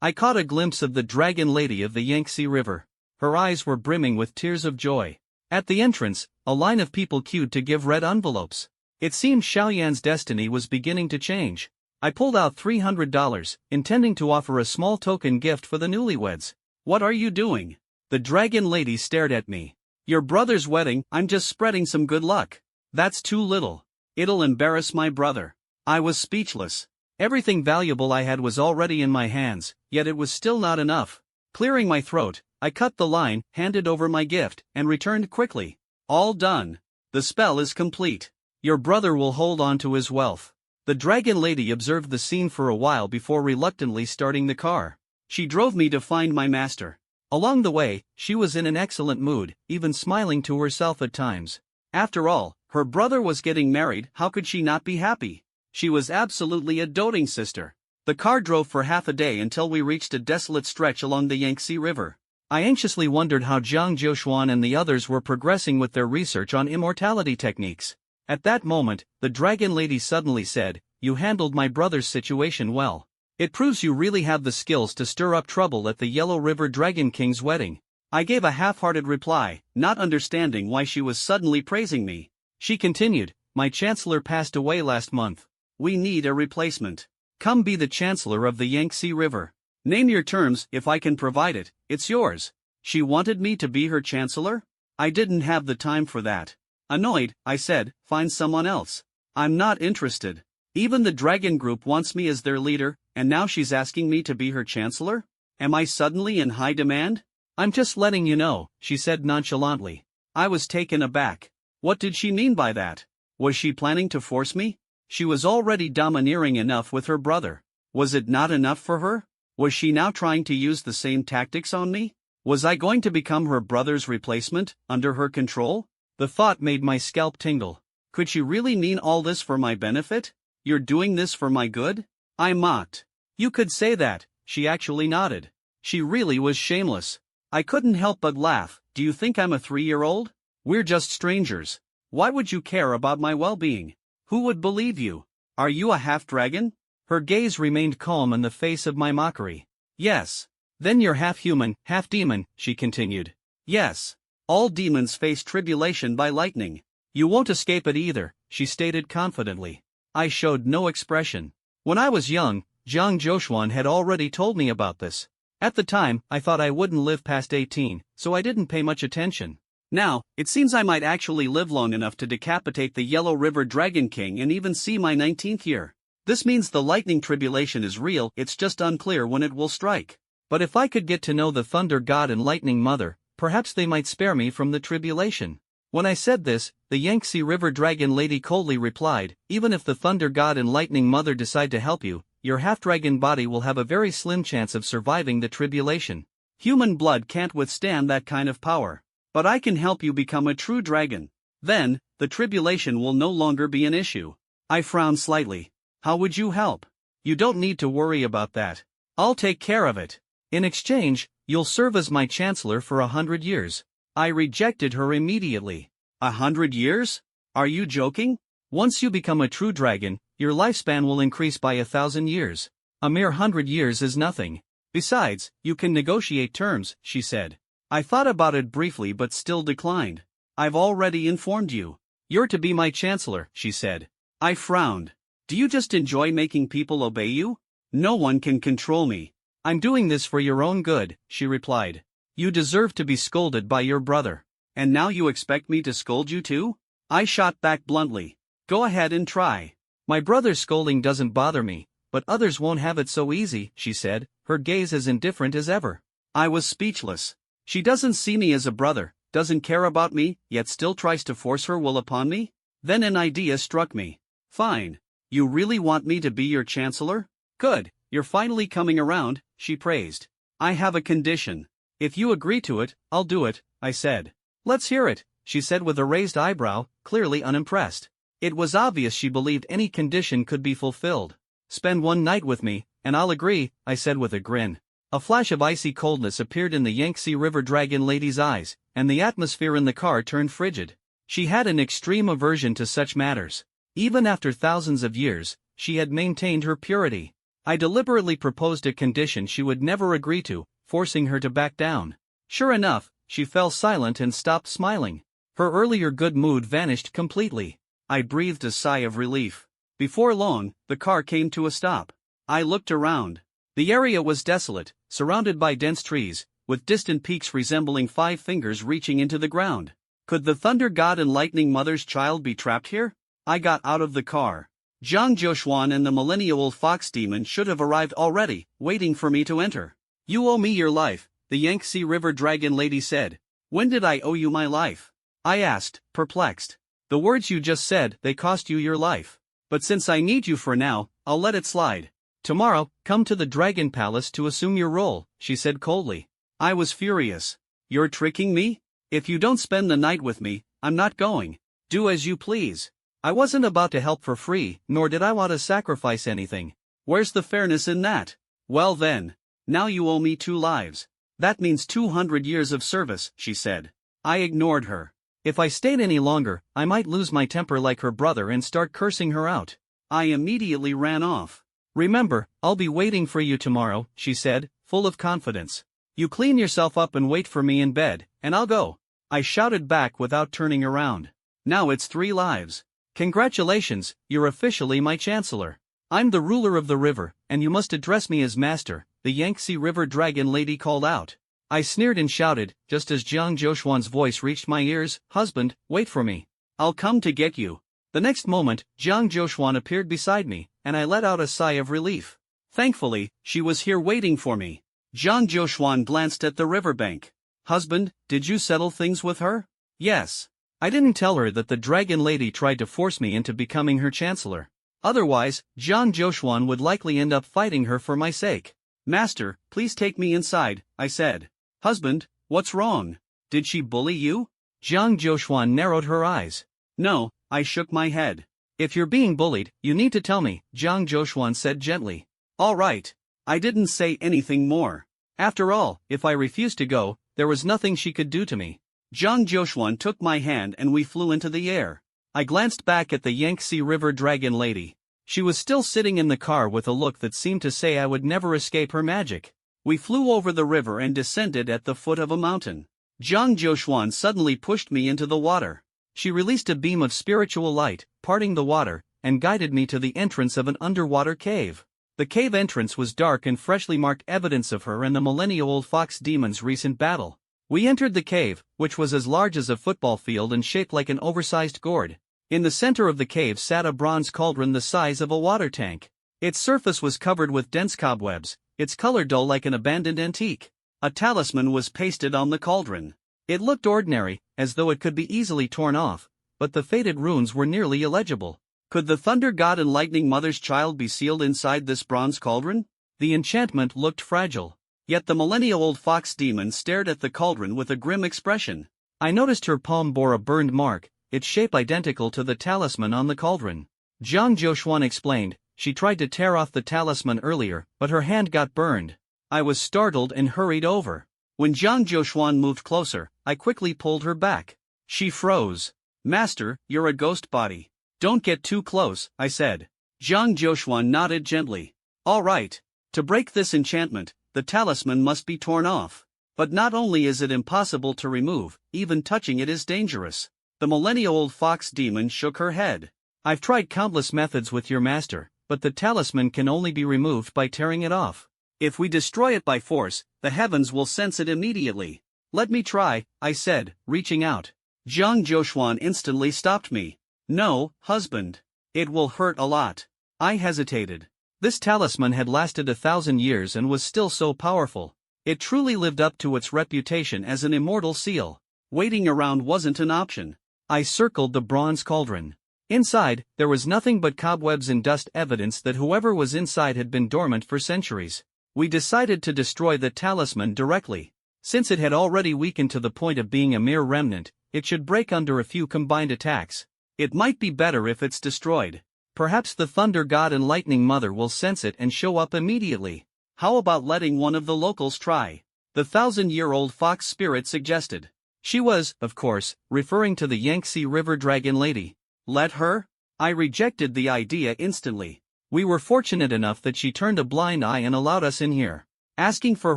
I caught a glimpse of the dragon lady of the Yangtze River. Her eyes were brimming with tears of joy. At the entrance, a line of people queued to give red envelopes. It seemed Xiaoyan's destiny was beginning to change. I pulled out $300, intending to offer a small token gift for the newlyweds. "What are you doing?" The dragon lady stared at me. "Your brother's wedding. I'm just spreading some good luck." "That's too little. It'll embarrass my brother." I was speechless. Everything valuable I had was already in my hands, yet it was still not enough. Clearing my throat, I cut the line, handed over my gift, and returned quickly. "All done. The spell is complete. Your brother will hold on to his wealth." The dragon lady observed the scene for a while before reluctantly starting the car. She drove me to find my master. Along the way, she was in an excellent mood, even smiling to herself at times. After all, her brother was getting married, how could she not be happy? She was absolutely a doting sister. The car drove for half a day until we reached a desolate stretch along the Yangtze River. I anxiously wondered how Jiang Jiuxuan and the others were progressing with their research on immortality techniques. At that moment, the dragon lady suddenly said, "You handled my brother's situation well. It proves you really have the skills to stir up trouble at the Yellow River Dragon King's wedding." I gave a half-hearted reply, not understanding why she was suddenly praising me. She continued, "My chancellor passed away last month. We need a replacement. Come be the chancellor of the Yangtze River. Name your terms. If I can provide it, it's yours." She wanted me to be her chancellor? I didn't have the time for that. Annoyed, I said, "Find someone else. I'm not interested. Even the dragon group wants me as their leader, and now she's asking me to be her chancellor? Am I suddenly in high demand?" "I'm just letting you know," she said nonchalantly. I was taken aback. What did she mean by that? Was she planning to force me? She was already domineering enough with her brother. Was it not enough for her? Was she now trying to use the same tactics on me? Was I going to become her brother's replacement, under her control? The thought made my scalp tingle. Could she really mean all this for my benefit? "You're doing this for my good?" I mocked. "You could say that." She actually nodded. She really was shameless. I couldn't help but laugh. "Do you think I'm a 3-year-old? We're just strangers. Why would you care about my well-being? Who would believe you? Are you a half-dragon?" Her gaze remained calm in the face of my mockery. "Yes." "Then you're half-human, half-demon," she continued. "Yes. All demons face tribulation by lightning. You won't escape it either," she stated confidently. I showed no expression. When I was young, Jiang Jiuxuan had already told me about this. At the time, I thought I wouldn't live past 18, so I didn't pay much attention. Now, it seems I might actually live long enough to decapitate the Yellow River Dragon King and even see my 19th year. This means the lightning tribulation is real, it's just unclear when it will strike. But if I could get to know the Thunder God and Lightning Mother, perhaps they might spare me from the tribulation. When I said this, the Yangtze River Dragon Lady coldly replied, "Even if the Thunder God and Lightning Mother decide to help you, your half-dragon body will have a very slim chance of surviving the tribulation. Human blood can't withstand that kind of power. But I can help you become a true dragon. Then, the tribulation will no longer be an issue." I frowned slightly. "How would you help?" "You don't need to worry about that. I'll take care of it. In exchange, you'll serve as my chancellor for 100 years. I rejected her immediately. 100 years? Are you joking? Once you become a true dragon, your lifespan will increase by 1,000 years. A mere 100 years is nothing. Besides, you can negotiate terms," she said. I thought about it briefly but still declined. "I've already informed you. You're to be my chancellor," she said. I frowned. "Do you just enjoy making people obey you? No one can control me." "I'm doing this for your own good," she replied. "You deserve to be scolded by your brother. And now you expect me to scold you too?" I shot back bluntly. "Go ahead and try." "My brother's scolding doesn't bother me, but others won't have it so easy," she said, her gaze as indifferent as ever. I was speechless. She doesn't see me as a brother, doesn't care about me, yet still tries to force her will upon me? Then an idea struck me. "Fine. You really want me to be your chancellor? Good, you're finally coming around," she praised. "I have a condition. If you agree to it, I'll do it," I said. "Let's hear it," she said with a raised eyebrow, clearly unimpressed. It was obvious she believed any condition could be fulfilled. "Spend one night with me, and I'll agree," I said with a grin. A flash of icy coldness appeared in the Yangtze River Dragon Lady's eyes, and the atmosphere in the car turned frigid. She had an extreme aversion to such matters. Even after thousands of years, she had maintained her purity. I deliberately proposed a condition she would never agree to, forcing her to back down. Sure enough, she fell silent and stopped smiling. Her earlier good mood vanished completely. I breathed a sigh of relief. Before long, the car came to a stop. I looked around. The area was desolate, surrounded by dense trees, with distant peaks resembling 5 fingers reaching into the ground. Could the thunder god and lightning mother's child be trapped here? I got out of the car. Jiang Jiuxuan and the millennial fox demon should have arrived already, waiting for me to enter. You owe me your life, the Yangtze River dragon lady said. When did I owe you my life? I asked, perplexed. The words you just said, they cost you your life. But since I need you for now, I'll let it slide. Tomorrow, come to the Dragon Palace to assume your role, she said coldly. I was furious. You're tricking me? If you don't spend the night with me, I'm not going. Do as you please. I wasn't about to help for free, nor did I want to sacrifice anything. Where's the fairness in that? Well then. Now you owe me 2 lives. That means 200 years of service, she said. I ignored her. If I stayed any longer, I might lose my temper like her brother and start cursing her out. I immediately ran off. Remember, I'll be waiting for you tomorrow, she said, full of confidence. You clean yourself up and wait for me in bed, and I'll go. I shouted back without turning around. Now it's 3 lives. Congratulations, you're officially my chancellor. I'm the ruler of the river, and you must address me as master, the Yangtze River dragon lady called out. I sneered and shouted, just as Jiang Jiuxuan's voice reached my ears, husband, wait for me. I'll come to get you. The next moment, Jiang Jiuxuan appeared beside me, and I let out a sigh of relief. Thankfully, she was here waiting for me. Jiang Jiuxuan glanced at the riverbank. Husband, did you settle things with her? Yes. I didn't tell her that the dragon lady tried to force me into becoming her chancellor. Otherwise, Jiang Jiuxuan would likely end up fighting her for my sake. Master, please take me inside, I said. Husband, what's wrong? Did she bully you? Jiang Jiuxuan narrowed her eyes. No, I shook my head. If you're being bullied, you need to tell me, Jiang Jiuxuan said gently. All right. I didn't say anything more. After all, if I refused to go, there was nothing she could do to me. Jiang Jiuxuan took my hand and we flew into the air. I glanced back at the Yangtze River dragon lady. She was still sitting in the car with a look that seemed to say I would never escape her magic. We flew over the river and descended at the foot of a mountain. Jiang Jiuxuan suddenly pushed me into the water. She released a beam of spiritual light, parting the water, and guided me to the entrance of an underwater cave. The cave entrance was dark and freshly marked evidence of her and the millennial fox demon's recent battle. We entered the cave, which was as large as a football field and shaped like an oversized gourd. In the center of the cave sat a bronze cauldron the size of a water tank. Its surface was covered with dense cobwebs, its color dull like an abandoned antique. A talisman was pasted on the cauldron. It looked ordinary, as though it could be easily torn off, but the faded runes were nearly illegible. Could the thunder god and lightning mother's child be sealed inside this bronze cauldron? The enchantment looked fragile. Yet the millennial fox demon stared at the cauldron with a grim expression. I noticed her palm bore a burned mark, its shape identical to the talisman on the cauldron. Jiang Jiuxuan explained, she tried to tear off the talisman earlier, but her hand got burned. I was startled and hurried over. When Jiang Jiuxuan moved closer, I quickly pulled her back. She froze. Master, you're a ghost body. Don't get too close, I said. Jiang Jiuxuan nodded gently. All right. To break this enchantment, the talisman must be torn off. But not only is it impossible to remove, even touching it is dangerous. The millennial fox demon shook her head. I've tried countless methods with your master, but the talisman can only be removed by tearing it off. If we destroy it by force, the heavens will sense it immediately. Let me try, I said, reaching out. Jiang Jiuxuan instantly stopped me. No, husband. It will hurt a lot. I hesitated. This talisman had lasted 1,000 years and was still so powerful. It truly lived up to its reputation as an immortal seal. Waiting around wasn't an option. I circled the bronze cauldron. Inside, there was nothing but cobwebs and dust, evidence that whoever was inside had been dormant for centuries. We decided to destroy the talisman directly. Since it had already weakened to the point of being a mere remnant, it should break under a few combined attacks. It might be better if it's destroyed. Perhaps the thunder god and lightning mother will sense it and show up immediately. How about letting one of the locals try? The 1,000-year-old fox spirit suggested. She was, of course, referring to the Yangtze River dragon lady. Let her? I rejected the idea instantly. We were fortunate enough that she turned a blind eye and allowed us in here. Asking for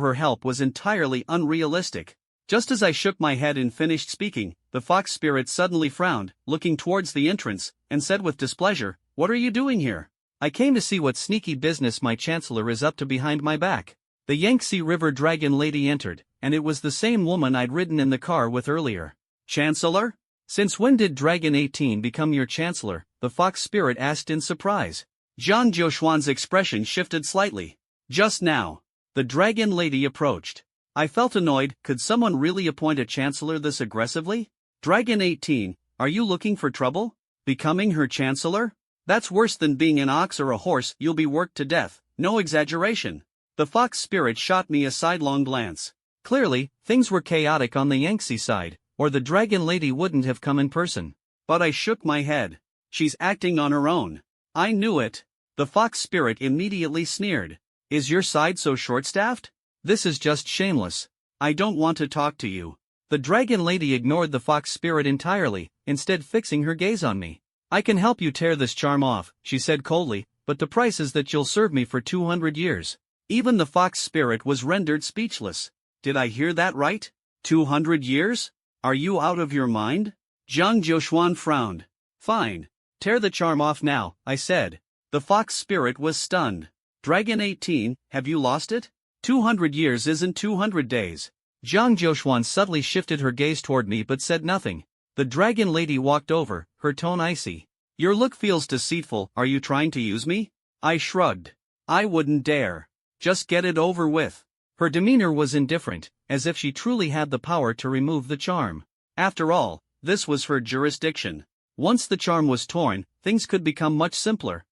her help was entirely unrealistic. Just as I shook my head and finished speaking, the fox spirit suddenly frowned, looking towards the entrance, and said with displeasure, "What are you doing here?" "I came to see what sneaky business my chancellor is up to behind my back." The Yangtze River dragon lady entered, and it was the same woman I'd ridden in the car with earlier. "Chancellor? Since when did Dragon 18 become your chancellor?" the fox spirit asked in surprise. Jiang Jiuxuan's expression shifted slightly. "Just now." The dragon lady approached. I felt annoyed. Could someone really appoint a chancellor this aggressively? "Dragon 18, are you looking for trouble? Becoming her chancellor? That's worse than being an ox or a horse. You'll be worked to death, no exaggeration." The fox spirit shot me a sidelong glance. Clearly, things were chaotic on the Yangtze side, or the dragon lady wouldn't have come in person. But I shook my head. "She's acting on her own." "I knew it." The fox spirit immediately sneered. "Is your side so short-staffed? This is just shameless. I don't want to talk to you." The dragon lady ignored the fox spirit entirely, instead fixing her gaze on me. "I can help you tear this charm off," she said coldly, "but the price is that you'll serve me for 200 years. Even the fox spirit was rendered speechless. Did I hear that right? 200 years? Are you out of your mind? Jiang Jiuxuan frowned. "Fine. Tear the charm off now," I said. The fox spirit was stunned. "Dragon 18, have you lost it? 200 years isn't 200 days. Jiang Jiuxuan subtly shifted her gaze toward me but said nothing. The dragon lady walked over, her tone icy. "Your look feels deceitful. Are you trying to use me?" I shrugged. "I wouldn't dare. Just get it over with." Her demeanor was indifferent, as if she truly had the power to remove the charm. After all, this was her jurisdiction. Once the charm was torn, things could become much simpler.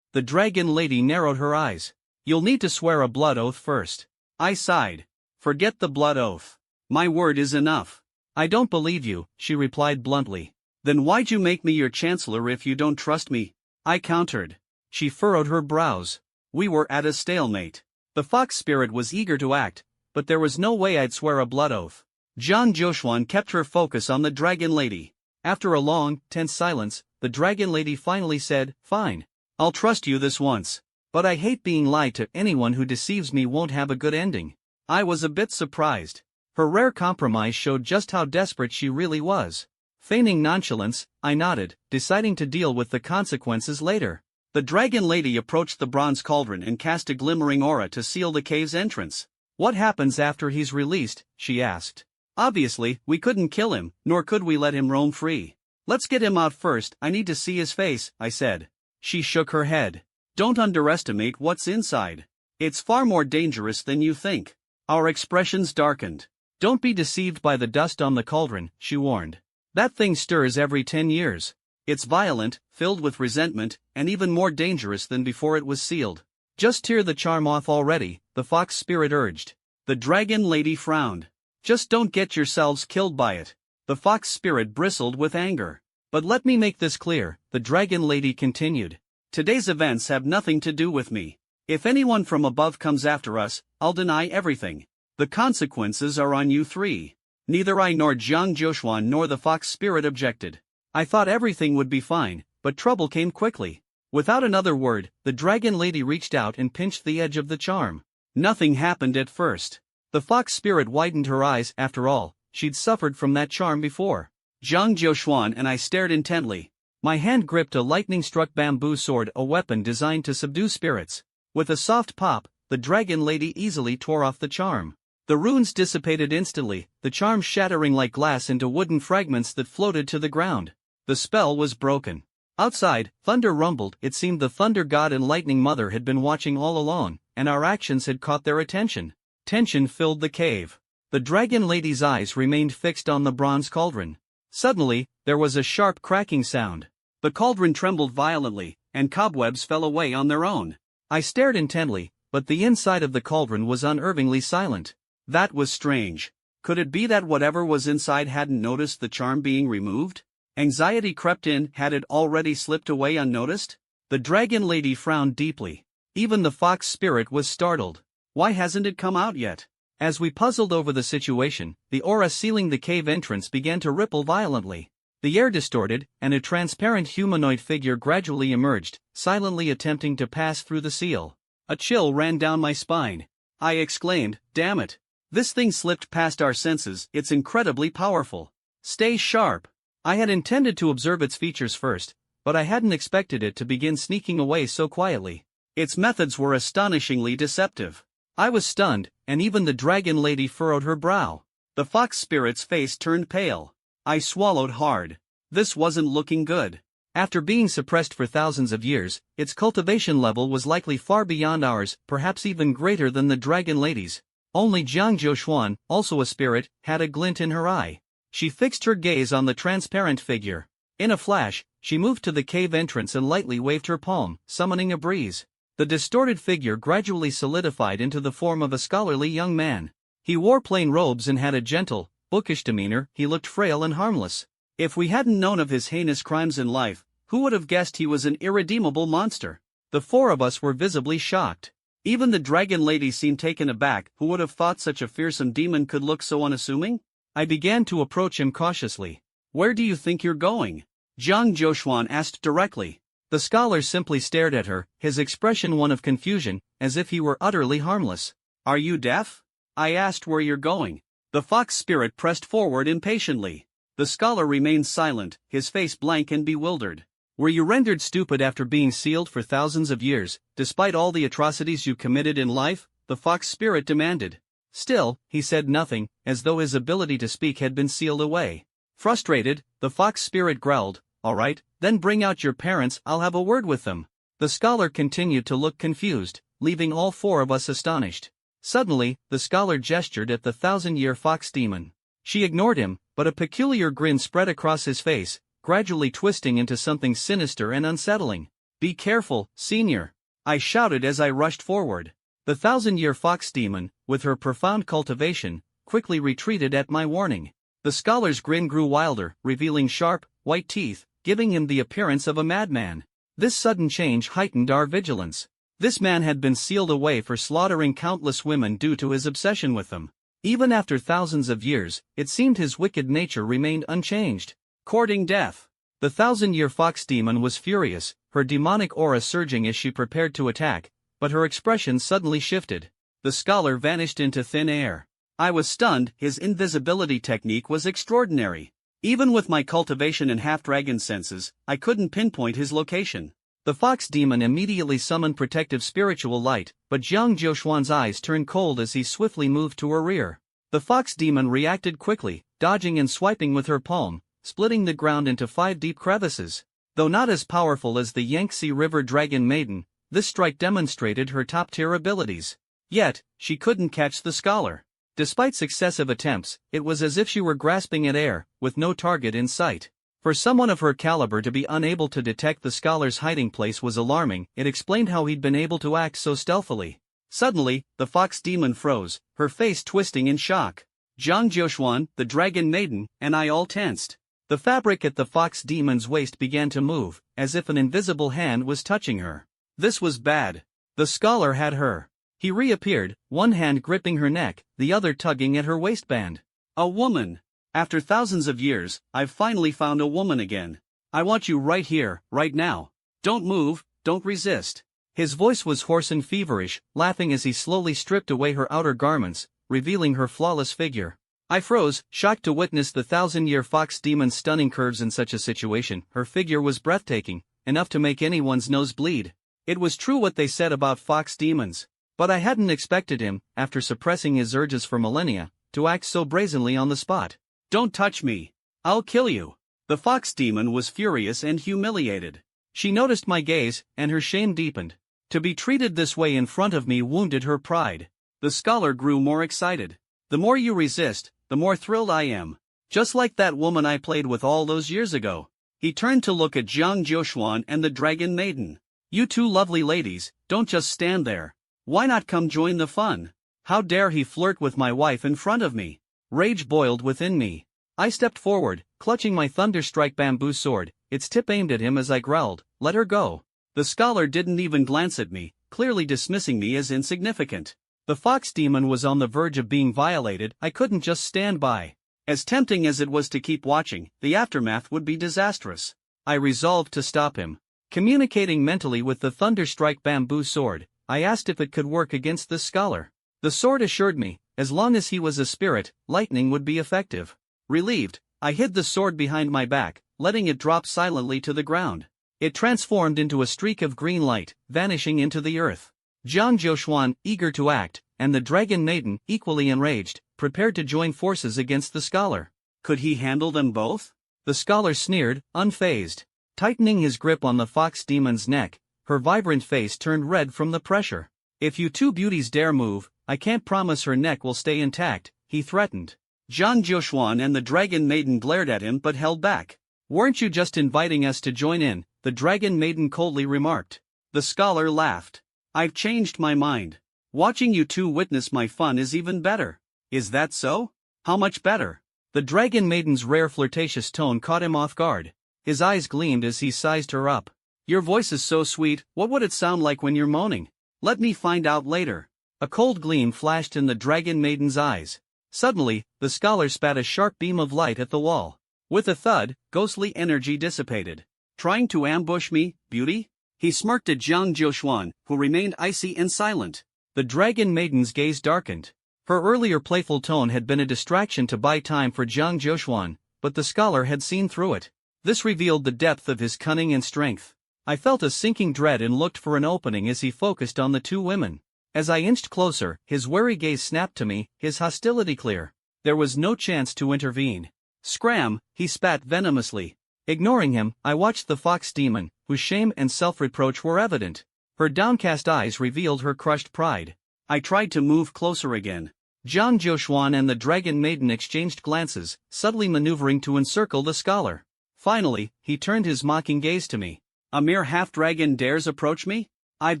The dragon lady narrowed her eyes. "You'll need to swear a blood oath first." I sighed. "Forget the blood oath. My word is enough." "I don't believe you," she replied bluntly. "Then why'd you make me your chancellor if you don't trust me?" I countered. She furrowed her brows. We were at a stalemate. The fox spirit was eager to act, but there was no way I'd swear a blood oath. Jiang Jiuxuan kept her focus on the dragon lady. After a long, tense silence, the dragon lady finally said, "Fine. I'll trust you this once. But I hate being lied to. Anyone who deceives me won't have a good ending." I was a bit surprised. Her rare compromise showed just how desperate she really was. Feigning nonchalance, I nodded, deciding to deal with the consequences later. The dragon lady approached the bronze cauldron and cast a glimmering aura to seal the cave's entrance. "What happens after he's released?" she asked. "Obviously, we couldn't kill him, nor could we let him roam free. Let's get him out first. I need to see his face," I said. She shook her head. "Don't underestimate what's inside. It's far more dangerous than you think." Our expressions darkened. "Don't be deceived by the dust on the cauldron," she warned. "That thing stirs every 10 years. It's violent, filled with resentment, and even more dangerous than before it was sealed." "Just tear the charm off already," the fox spirit urged. The dragon lady frowned. "Just don't get yourselves killed by it." The fox spirit bristled with anger. "But let me make this clear," the dragon lady continued. "Today's events have nothing to do with me. If anyone from above comes after us, I'll deny everything. The consequences are on you three." Neither I nor Jiang Jiuxuan nor the fox spirit objected. I thought everything would be fine, but trouble came quickly. Without another word, the dragon lady reached out and pinched the edge of the charm. Nothing happened at first. The fox spirit widened her eyes. After all, she'd suffered from that charm before. Jiang Jiuxuan and I stared intently. My hand gripped a lightning-struck bamboo sword, a weapon designed to subdue spirits. With a soft pop, the dragon lady easily tore off the charm. The runes dissipated instantly, the charm shattering like glass into wooden fragments that floated to the ground. The spell was broken. Outside, thunder rumbled. It seemed the thunder god and lightning mother had been watching all along, and our actions had caught their attention. Tension filled the cave. The dragon lady's eyes remained fixed on the bronze cauldron. Suddenly, there was a sharp cracking sound. The cauldron trembled violently, and cobwebs fell away on their own. I stared intently, but the inside of the cauldron was unnervingly silent. That was strange. Could it be that whatever was inside hadn't noticed the charm being removed? Anxiety crept in. Had it already slipped away unnoticed? The dragon lady frowned deeply. Even the fox spirit was startled. Why hasn't it come out yet? As we puzzled over the situation, the aura sealing the cave entrance began to ripple violently. The air distorted, and a transparent humanoid figure gradually emerged, silently attempting to pass through the seal. A chill ran down my spine. I exclaimed, "Damn it! This thing slipped past our senses, it's incredibly powerful. Stay sharp." I had intended to observe its features first, but I hadn't expected it to begin sneaking away so quietly. Its methods were astonishingly deceptive. I was stunned, and even the dragon lady furrowed her brow. The fox spirit's face turned pale. I swallowed hard. This wasn't looking good. After being suppressed for thousands of years, its cultivation level was likely far beyond ours, perhaps even greater than the dragon lady's. Only Jiang Jiuxuan, also a spirit, had a glint in her eye. She fixed her gaze on the transparent figure. In a flash, she moved to the cave entrance and lightly waved her palm, summoning a breeze. The distorted figure gradually solidified into the form of a scholarly young man. He wore plain robes and had a gentle, bookish demeanor. He looked frail and harmless. If we hadn't known of his heinous crimes in life, who would have guessed he was an irredeemable monster? The four of us were visibly shocked. Even the dragon lady seemed taken aback. Who would have thought such a fearsome demon could look so unassuming? I began to approach him cautiously. "Where do you think you're going?" Jiang Jiuxuan asked directly. The scholar simply stared at her, his expression one of confusion, as if he were utterly harmless. "Are you deaf?" I asked where you're going. The fox spirit pressed forward impatiently. The scholar remained silent, his face blank and bewildered. "Were you rendered stupid after being sealed for thousands of years, despite all the atrocities you committed in life?" the fox spirit demanded. Still, he said nothing, as though his ability to speak had been sealed away. Frustrated, the fox spirit growled, "All right, then bring out your parents, I'll have a word with them." The scholar continued to look confused, leaving all four of us astonished. Suddenly, the scholar gestured at the thousand-year fox demon. She ignored him, but a peculiar grin spread across his face, gradually twisting into something sinister and unsettling. "Be careful, senior!" I shouted as I rushed forward. The thousand-year fox demon, with her profound cultivation, quickly retreated at my warning. The scholar's grin grew wilder, revealing sharp, white teeth, giving him the appearance of a madman. This sudden change heightened our vigilance. This man had been sealed away for slaughtering countless women due to his obsession with them. Even after thousands of years, it seemed his wicked nature remained unchanged. Courting death. The thousand-year fox demon was furious, her demonic aura surging as she prepared to attack, but her expression suddenly shifted. The scholar vanished into thin air. I was stunned. His invisibility technique was extraordinary. Even with my cultivation and half-dragon senses, I couldn't pinpoint his location. The fox demon immediately summoned protective spiritual light, but Jiang Jiuxuan's eyes turned cold as he swiftly moved to her rear. The fox demon reacted quickly, dodging and swiping with her palm, splitting the ground into 5 deep crevices. Though not as powerful as the Yangtze River Dragon Maiden, this strike demonstrated her top-tier abilities. Yet, she couldn't catch the scholar. Despite successive attempts, it was as if she were grasping at air, with no target in sight. For someone of her caliber to be unable to detect the scholar's hiding place was alarming. It explained how he'd been able to act so stealthily. Suddenly, the fox demon froze, her face twisting in shock. Jiang Jiuxuan, the dragon maiden, and I all tensed. The fabric at the fox demon's waist began to move, as if an invisible hand was touching her. This was bad. The scholar had her. He reappeared, one hand gripping her neck, the other tugging at her waistband. "A woman! After thousands of years, I've finally found a woman again. I want you right here, right now. Don't move, don't resist." His voice was hoarse and feverish, laughing as he slowly stripped away her outer garments, revealing her flawless figure. I froze, shocked to witness the thousand-year fox demon's stunning curves in such a situation. Her figure was breathtaking, enough to make anyone's nose bleed. It was true what they said about fox demons. But I hadn't expected him, after suppressing his urges for millennia, to act so brazenly on the spot. "Don't touch me. I'll kill you." The fox demon was furious and humiliated. She noticed my gaze, and her shame deepened. To be treated this way in front of me wounded her pride. The scholar grew more excited. "The more you resist, the more thrilled I am. Just like that woman I played with all those years ago." He turned to look at Jiang Jiuxuan and the dragon maiden. "You two lovely ladies, don't just stand there. Why not come join the fun? How dare he flirt with my wife in front of me?" Rage boiled within me. I stepped forward, clutching my thunderstrike bamboo sword, its tip aimed at him as I growled, "Let her go." The scholar didn't even glance at me, clearly dismissing me as insignificant. The fox demon was on the verge of being violated. I couldn't just stand by. As tempting as it was to keep watching, the aftermath would be disastrous. I resolved to stop him. Communicating mentally with the Thunderstrike bamboo sword, I asked if it could work against this scholar. The sword assured me, as long as he was a spirit, lightning would be effective. Relieved, I hid the sword behind my back, letting it drop silently to the ground. It transformed into a streak of green light, vanishing into the earth. Jiang Jiuxuan, eager to act, and the dragon maiden, equally enraged, prepared to join forces against the scholar. Could he handle them both? The scholar sneered, unfazed. Tightening his grip on the fox demon's neck, her vibrant face turned red from the pressure. If you two beauties dare move, I can't promise her neck will stay intact, he threatened. Jiang Jiuxuan and the dragon maiden glared at him but held back. Weren't you just inviting us to join in? The dragon maiden coldly remarked. The scholar laughed. I've changed my mind. Watching you two witness my fun is even better. Is that so? How much better? The dragon maiden's rare flirtatious tone caught him off guard. His eyes gleamed as he sized her up. Your voice is so sweet, what would it sound like when you're moaning? Let me find out later. A cold gleam flashed in the dragon maiden's eyes. Suddenly, the scholar spat a sharp beam of light at the wall. With a thud, ghostly energy dissipated. Trying to ambush me, beauty? He smirked at Jiang Jiuxuan, who remained icy and silent. The dragon maiden's gaze darkened. Her earlier playful tone had been a distraction to buy time for Jiang Jiuxuan, but the scholar had seen through it. This revealed the depth of his cunning and strength. I felt a sinking dread and looked for an opening as he focused on the two women. As I inched closer, his wary gaze snapped to me, his hostility clear. There was no chance to intervene. Scram, he spat venomously. Ignoring him, I watched the fox demon, whose shame and self-reproach were evident. Her downcast eyes revealed her crushed pride. I tried to move closer again. Jiang Jiuxuan and the dragon maiden exchanged glances, subtly maneuvering to encircle the scholar. Finally, he turned his mocking gaze to me. A mere half-dragon dares approach me? I've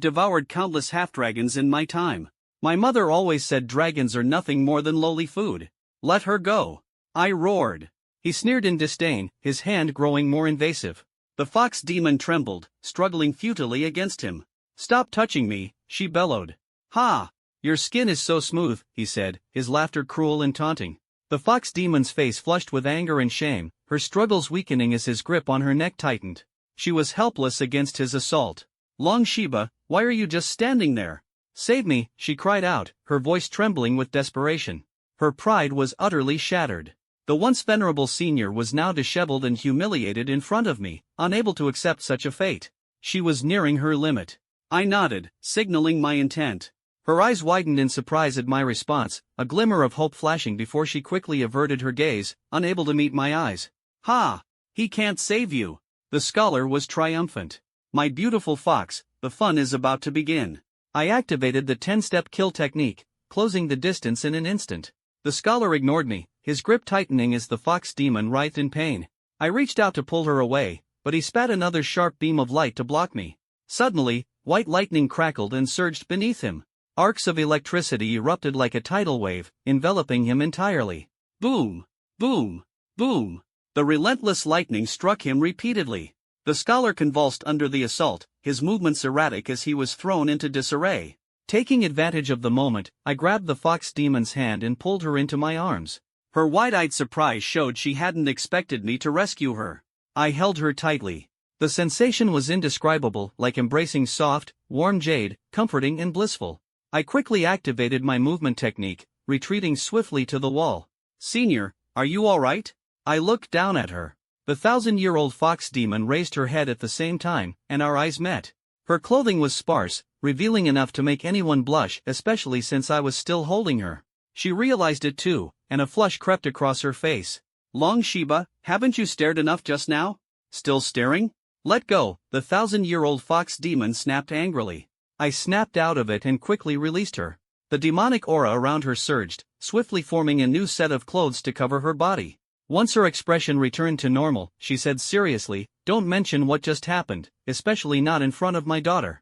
devoured countless half-dragons in my time. My mother always said dragons are nothing more than lowly food. Let her go. I roared. He sneered in disdain, his hand growing more invasive. The fox demon trembled, struggling futilely against him. Stop touching me, she bellowed. Ha! Your skin is so smooth, he said, his laughter cruel and taunting. The fox demon's face flushed with anger and shame, her struggles weakening as his grip on her neck tightened. She was helpless against his assault. Long Shiba, why are you just standing there? Save me, she cried out, her voice trembling with desperation. Her pride was utterly shattered. The once venerable senior was now disheveled and humiliated in front of me, unable to accept such a fate. She was nearing her limit. I nodded, signaling my intent. Her eyes widened in surprise at my response, a glimmer of hope flashing before she quickly averted her gaze, unable to meet my eyes. Ha! He can't save you. The scholar was triumphant. My beautiful fox, the fun is about to begin. I activated the 10-step kill technique, closing the distance in an instant. The scholar ignored me, his grip tightening as the fox demon writhed in pain. I reached out to pull her away, but he spat another sharp beam of light to block me. Suddenly, white lightning crackled and surged beneath him. Arcs of electricity erupted like a tidal wave, enveloping him entirely. Boom! Boom! Boom! The relentless lightning struck him repeatedly. The scholar convulsed under the assault, his movements erratic as he was thrown into disarray. Taking advantage of the moment, I grabbed the fox demon's hand and pulled her into my arms. Her wide-eyed surprise showed she hadn't expected me to rescue her. I held her tightly. The sensation was indescribable, like embracing soft, warm jade, comforting and blissful. I quickly activated my movement technique, retreating swiftly to the wall. Senior, are you all right? I looked down at her. The 1,000-year-old fox demon raised her head at the same time, and our eyes met. Her clothing was sparse, revealing enough to make anyone blush, especially since I was still holding her. She realized it too, and a flush crept across her face. Long Shiba, haven't you stared enough just now? Still staring? Let go, the 1,000-year-old fox demon snapped angrily. I snapped out of it and quickly released her. The demonic aura around her surged, swiftly forming a new set of clothes to cover her body. Once her expression returned to normal, she said seriously, "Don't mention what just happened, especially not in front of my daughter."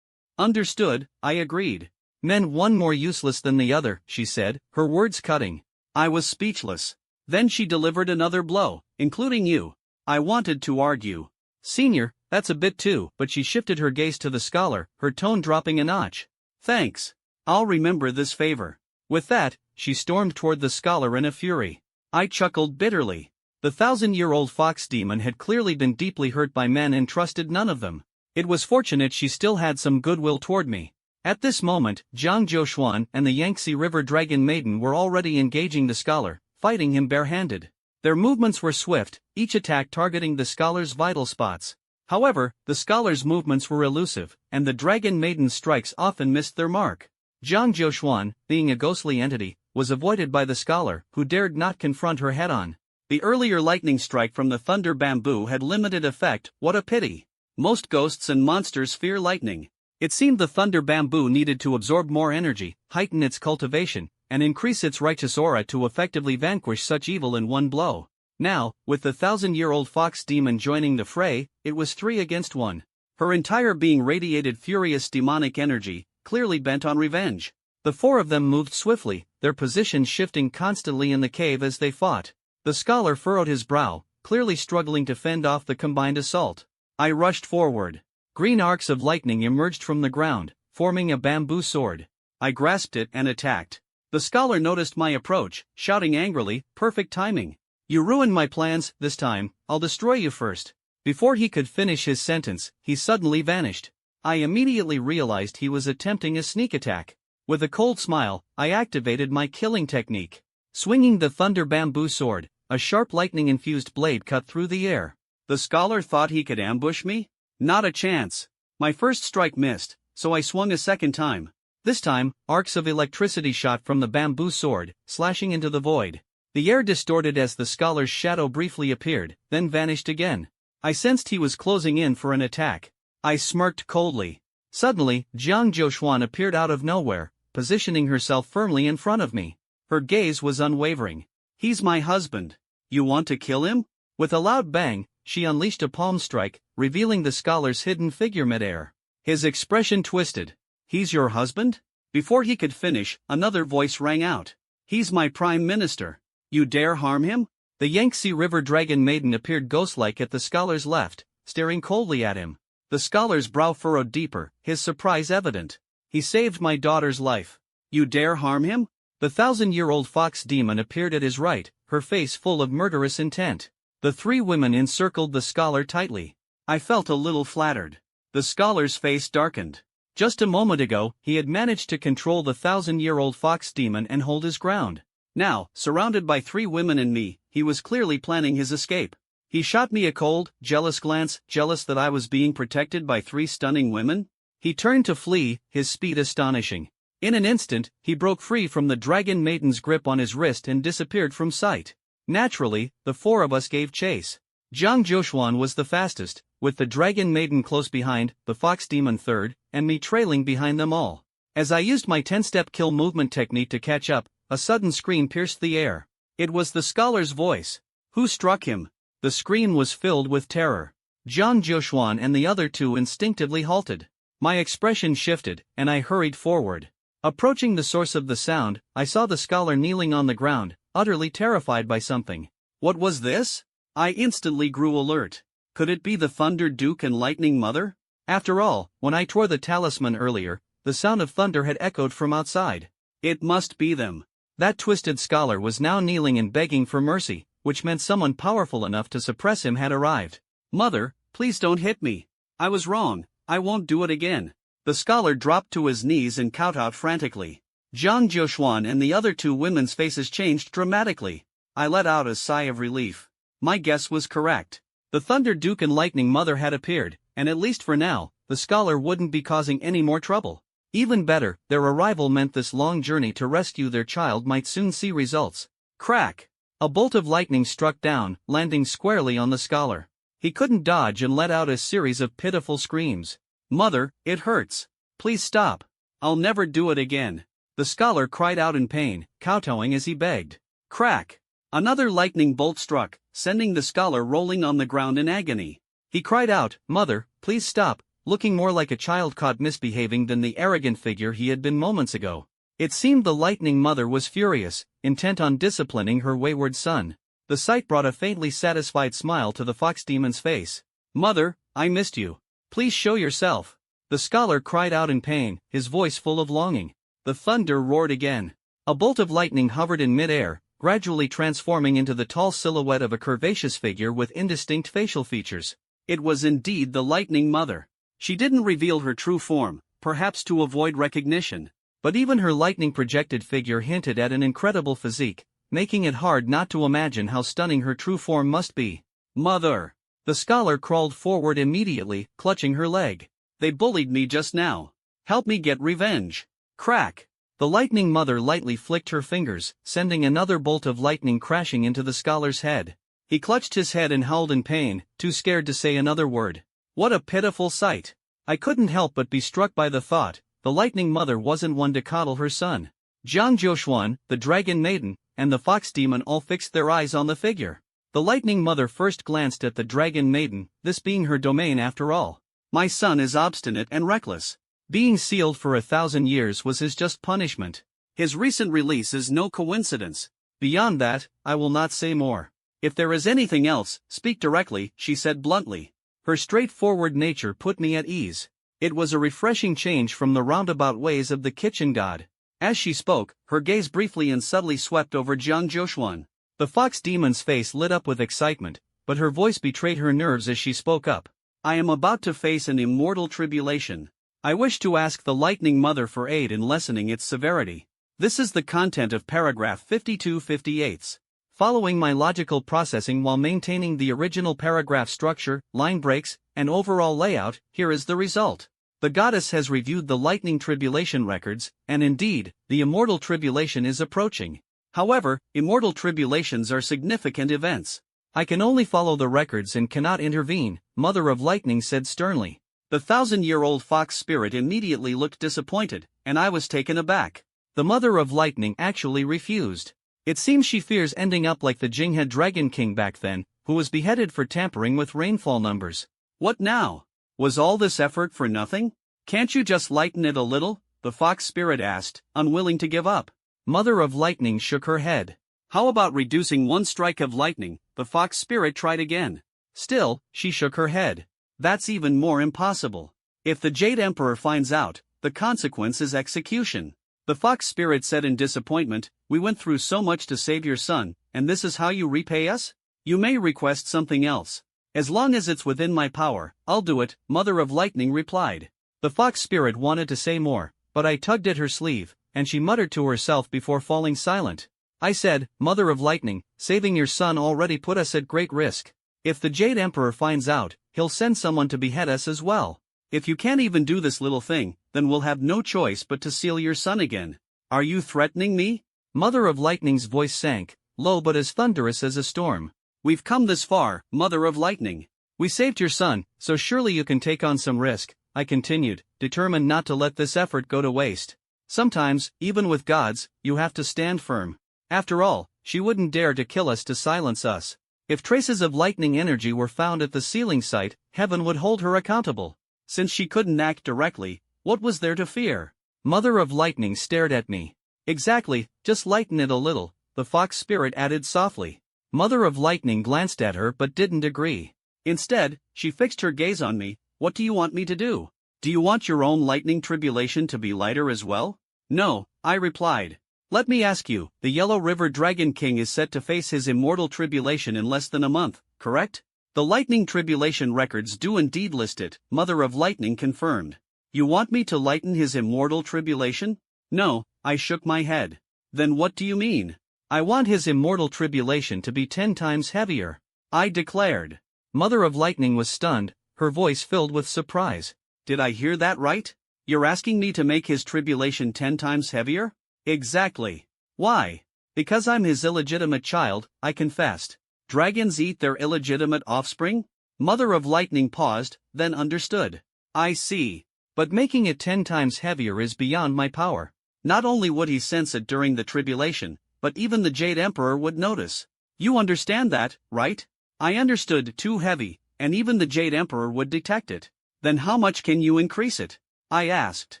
Understood, I agreed. Men one more useless than the other, she said, her words cutting. I was speechless. Then she delivered another blow, including you. I wanted to argue. Senior, that's a bit too, but she shifted her gaze to the scholar, her tone dropping a notch. Thanks. I'll remember this favor. With that, she stormed toward the scholar in a fury. I chuckled bitterly. The 1,000-year-old fox demon had clearly been deeply hurt by men and trusted none of them. It was fortunate she still had some goodwill toward me. At this moment, Jiang Jiuxuan and the Yangtze River Dragon Maiden were already engaging the scholar, fighting him barehanded. Their movements were swift, each attack targeting the scholar's vital spots. However, the scholar's movements were elusive, and the Dragon Maiden's strikes often missed their mark. Jiang Jiuxuan, being a ghostly entity, was avoided by the scholar, who dared not confront her head-on. The earlier lightning strike from the thunder bamboo had limited effect. What a pity. Most ghosts and monsters fear lightning. It seemed the thunder bamboo needed to absorb more energy, heighten its cultivation, and increase its righteous aura to effectively vanquish such evil in one blow. Now, with the 1,000-year-old fox demon joining the fray, it was 3 against 1. Her entire being radiated furious demonic energy, clearly bent on revenge. The 4 of them moved swiftly, their positions shifting constantly in the cave as they fought. The scholar furrowed his brow, clearly struggling to fend off the combined assault. I rushed forward. Green arcs of lightning emerged from the ground, forming a bamboo sword. I grasped it and attacked. The scholar noticed my approach, shouting angrily, "Perfect timing. You ruined my plans. This time, I'll destroy you first." Before he could finish his sentence, he suddenly vanished. I immediately realized he was attempting a sneak attack. With a cold smile, I activated my killing technique. Swinging the thunder bamboo sword, a sharp lightning-infused blade cut through the air. The scholar thought he could ambush me? Not a chance. My first strike missed, so I swung a second time. This time, arcs of electricity shot from the bamboo sword, slashing into the void. The air distorted as the scholar's shadow briefly appeared, then vanished again. I sensed he was closing in for an attack. I smirked coldly. Suddenly, Jiang Jiuxuan appeared out of nowhere, positioning herself firmly in front of me. Her gaze was unwavering. "He's my husband. You want to kill him?" With a loud bang, she unleashed a palm strike, revealing the scholar's hidden figure midair. His expression twisted. "He's your husband?" Before he could finish, another voice rang out. "He's my prime minister. You dare harm him?" The Yangtze River Dragon Maiden appeared ghost-like at the scholar's left, staring coldly at him. The scholar's brow furrowed deeper, his surprise evident. "He saved my daughter's life. You dare harm him?" The 1,000-year-old fox demon appeared at his right, her face full of murderous intent. The 3 women encircled the scholar tightly. I felt a little flattered. The scholar's face darkened. Just a moment ago, he had managed to control the 1,000-year-old fox demon and hold his ground. Now, surrounded by 3 women and me, he was clearly planning his escape. He shot me a cold, jealous glance, jealous that I was being protected by 3 stunning women. He turned to flee, his speed astonishing. In an instant, he broke free from the Dragon Maiden's grip on his wrist and disappeared from sight. Naturally, the 4 of us gave chase. Jiang Jiuxuan was the fastest, with the Dragon Maiden close behind, the Fox Demon third, and me trailing behind them all. As I used my 10-step kill movement technique to catch up, a sudden scream pierced the air. It was the scholar's voice. "Who struck him?" The scream was filled with terror. Jiang Jiuxuan and the other 2 instinctively halted. My expression shifted, and I hurried forward. Approaching the source of the sound, I saw the scholar kneeling on the ground, utterly terrified by something. What was this? I instantly grew alert. Could it be the Thunder Duke and Lightning Mother? After all, when I tore the talisman earlier, the sound of thunder had echoed from outside. It must be them. That twisted scholar was now kneeling and begging for mercy, which meant someone powerful enough to suppress him had arrived. "Mother, please don't hit me. I was wrong. I won't do it again." The scholar dropped to his knees and kowtowed frantically. Jiang Jiuxuan and the other 2 women's faces changed dramatically. I let out a sigh of relief. My guess was correct. The Thunder Duke and Lightning Mother had appeared, and at least for now, the scholar wouldn't be causing any more trouble. Even better, their arrival meant this long journey to rescue their child might soon see results. Crack! A bolt of lightning struck down, landing squarely on the scholar. He couldn't dodge and let out a series of pitiful screams. "Mother, it hurts. Please stop. I'll never do it again." The scholar cried out in pain, kowtowing as he begged. Crack! Another lightning bolt struck, sending the scholar rolling on the ground in agony. He cried out, "Mother, please stop," looking more like a child caught misbehaving than the arrogant figure he had been moments ago. It seemed the Lightning Mother was furious, intent on disciplining her wayward son. The sight brought a faintly satisfied smile to the fox demon's face. "Mother, I missed you. Please show yourself." The scholar cried out in pain, his voice full of longing. The thunder roared again. A bolt of lightning hovered in midair, gradually transforming into the tall silhouette of a curvaceous figure with indistinct facial features. It was indeed the Lightning Mother. She didn't reveal her true form, perhaps to avoid recognition. But even her lightning-projected figure hinted at an incredible physique, making it hard not to imagine how stunning her true form must be. Mother! The scholar crawled forward immediately, clutching her leg. They bullied me just now. Help me get revenge. Crack! The Lightning Mother lightly flicked her fingers, sending another bolt of lightning crashing into the scholar's head. He clutched his head and howled in pain, too scared to say another word. What a pitiful sight! I couldn't help but be struck by the thought, the Lightning Mother wasn't one to coddle her son. Jiang Jiuxuan, the Dragon Maiden, and the Fox Demon all fixed their eyes on the figure. The Lightning Mother first glanced at the Dragon Maiden, this being her domain after all. My son is obstinate and reckless. Being sealed for 1,000 years was his just punishment. His recent release is no coincidence. Beyond that, I will not say more. If there is anything else, speak directly, she said bluntly. Her straightforward nature put me at ease. It was a refreshing change from the roundabout ways of the kitchen god. As she spoke, her gaze briefly and subtly swept over Jiang Jiuxuan. The Fox Demon's face lit up with excitement, but her voice betrayed her nerves as she spoke up. I am about to face an immortal tribulation. I wish to ask the Lightning Mother for aid in lessening its severity. This is the content of paragraph 52/58. Following my logical processing while maintaining the original paragraph structure, line breaks, and overall layout, here is the result. The goddess has reviewed the lightning tribulation records, and indeed, the immortal tribulation is approaching. However, immortal tribulations are significant events. I can only follow the records and cannot intervene, Mother of Lightning said sternly. The 1,000-year-old fox spirit immediately looked disappointed, and I was taken aback. The Mother of Lightning actually refused. It seems she fears ending up like the Jinghe Dragon King back then, who was beheaded for tampering with rainfall numbers. What now? Was all this effort for nothing? Can't you just lighten it a little? The fox spirit asked, unwilling to give up. Mother of Lightning shook her head. How about reducing one strike of lightning? The fox spirit tried again. Still, she shook her head. That's even more impossible. If the Jade Emperor finds out, the consequence is execution. The fox spirit said in disappointment, we went through so much to save your son, and this is how you repay us? You may request something else. As long as it's within my power, I'll do it, Mother of Lightning replied. The fox spirit wanted to say more, but I tugged at her sleeve, and she muttered to herself before falling silent. I said, Mother of Lightning, saving your son already put us at great risk. If the Jade Emperor finds out, he'll send someone to behead us as well. If you can't even do this little thing, then we'll have no choice but to seal your son again. Are you threatening me? Mother of Lightning's voice sank, low but as thunderous as a storm. We've come this far, Mother of Lightning. We saved your son, so surely you can take on some risk, I continued, determined not to let this effort go to waste. Sometimes, even with gods, you have to stand firm. After all, she wouldn't dare to kill us to silence us. If traces of lightning energy were found at the sealing site, heaven would hold her accountable. Since she couldn't act directly, what was there to fear? Mother of Lightning stared at me. Exactly, just lighten it a little, the fox spirit added softly. Mother of Lightning glanced at her but didn't agree. Instead, she fixed her gaze on me. What do you want me to do? Do you want your own lightning tribulation to be lighter as well? No, I replied. Let me ask you, the Yellow River Dragon King is set to face his immortal tribulation in less than a month, correct? The lightning tribulation records do indeed list it, Mother of Lightning confirmed. You want me to lighten his immortal tribulation? No, I shook my head. Then what do you mean? I want his immortal tribulation to be 10 times heavier, I declared. Mother of Lightning was stunned, her voice filled with surprise. Did I hear that right? You're asking me to make his tribulation 10 times heavier? Exactly. Why? Because I'm his illegitimate child, I confessed. Dragons eat their illegitimate offspring? Mother of Lightning paused, then understood. I see. But making it 10 times heavier is beyond my power. Not only would he sense it during the tribulation, but even the Jade Emperor would notice. You understand that, right? I understood. Too heavy, and even the Jade Emperor would detect it. Then how much can you increase it? I asked.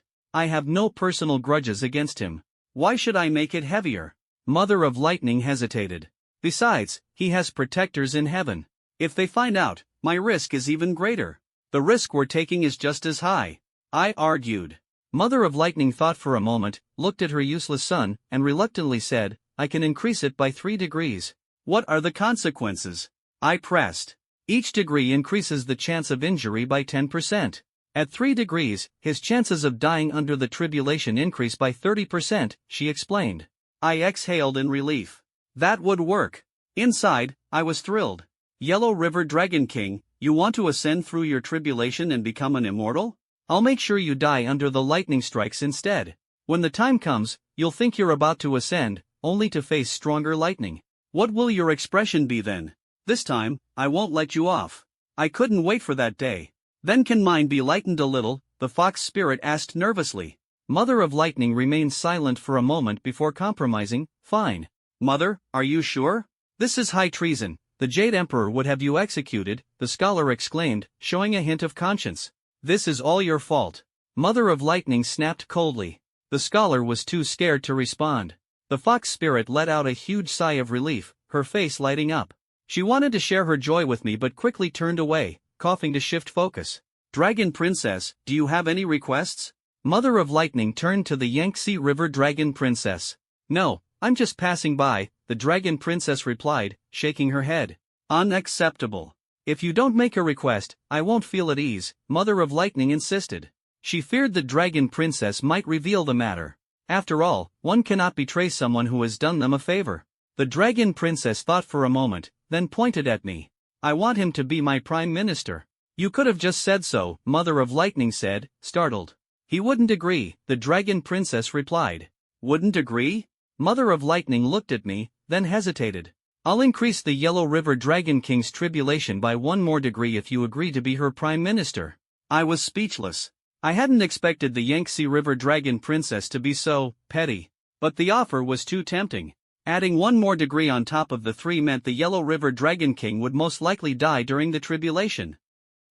I have no personal grudges against him. Why should I make it heavier? Mother of Lightning hesitated. Besides, he has protectors in heaven. If they find out, my risk is even greater. The risk we're taking is just as high, I argued. Mother of Lightning thought for a moment, looked at her useless son, and reluctantly said, I can increase it by 3 degrees. What are the consequences? I pressed. Each degree increases the chance of injury by 10%. At 3 degrees, his chances of dying under the tribulation increase by 30%, she explained. I exhaled in relief. That would work. Inside, I was thrilled. Yellow River Dragon King, you want to ascend through your tribulation and become an immortal? I'll make sure you die under the lightning strikes instead. When the time comes, you'll think you're about to ascend, only to face stronger lightning. What will your expression be then? This time, I won't let you off. I couldn't wait for that day. Then can mine be lightened a little? The fox spirit asked nervously. Mother of Lightning remained silent for a moment before compromising. Fine. Mother, are you sure? This is high treason. The Jade Emperor would have you executed, the scholar exclaimed, showing a hint of conscience. This is all your fault. Mother of Lightning snapped coldly. The scholar was too scared to respond. The fox spirit let out a huge sigh of relief, her face lighting up. She wanted to share her joy with me but quickly turned away, coughing to shift focus. Dragon Princess, do you have any requests? Mother of Lightning turned to the Yangtze River Dragon Princess. No, I'm just passing by, the Dragon Princess replied, shaking her head. Unacceptable. If you don't make a request, I won't feel at ease, Mother of Lightning insisted. She feared the Dragon Princess might reveal the matter. After all, one cannot betray someone who has done them a favor. The Dragon Princess thought for a moment, then pointed at me. I want him to be my Prime Minister. You could have just said so, Mother of Lightning said, startled. He wouldn't agree, the Dragon Princess replied. Wouldn't agree? Mother of Lightning looked at me, then hesitated. I'll increase the Yellow River Dragon King's tribulation by 1 more degree if you agree to be her Prime Minister. I was speechless. I hadn't expected the Yangtze River Dragon Princess to be so petty. But the offer was too tempting. Adding 1 more degree on top of the 3 meant the Yellow River Dragon King would most likely die during the tribulation.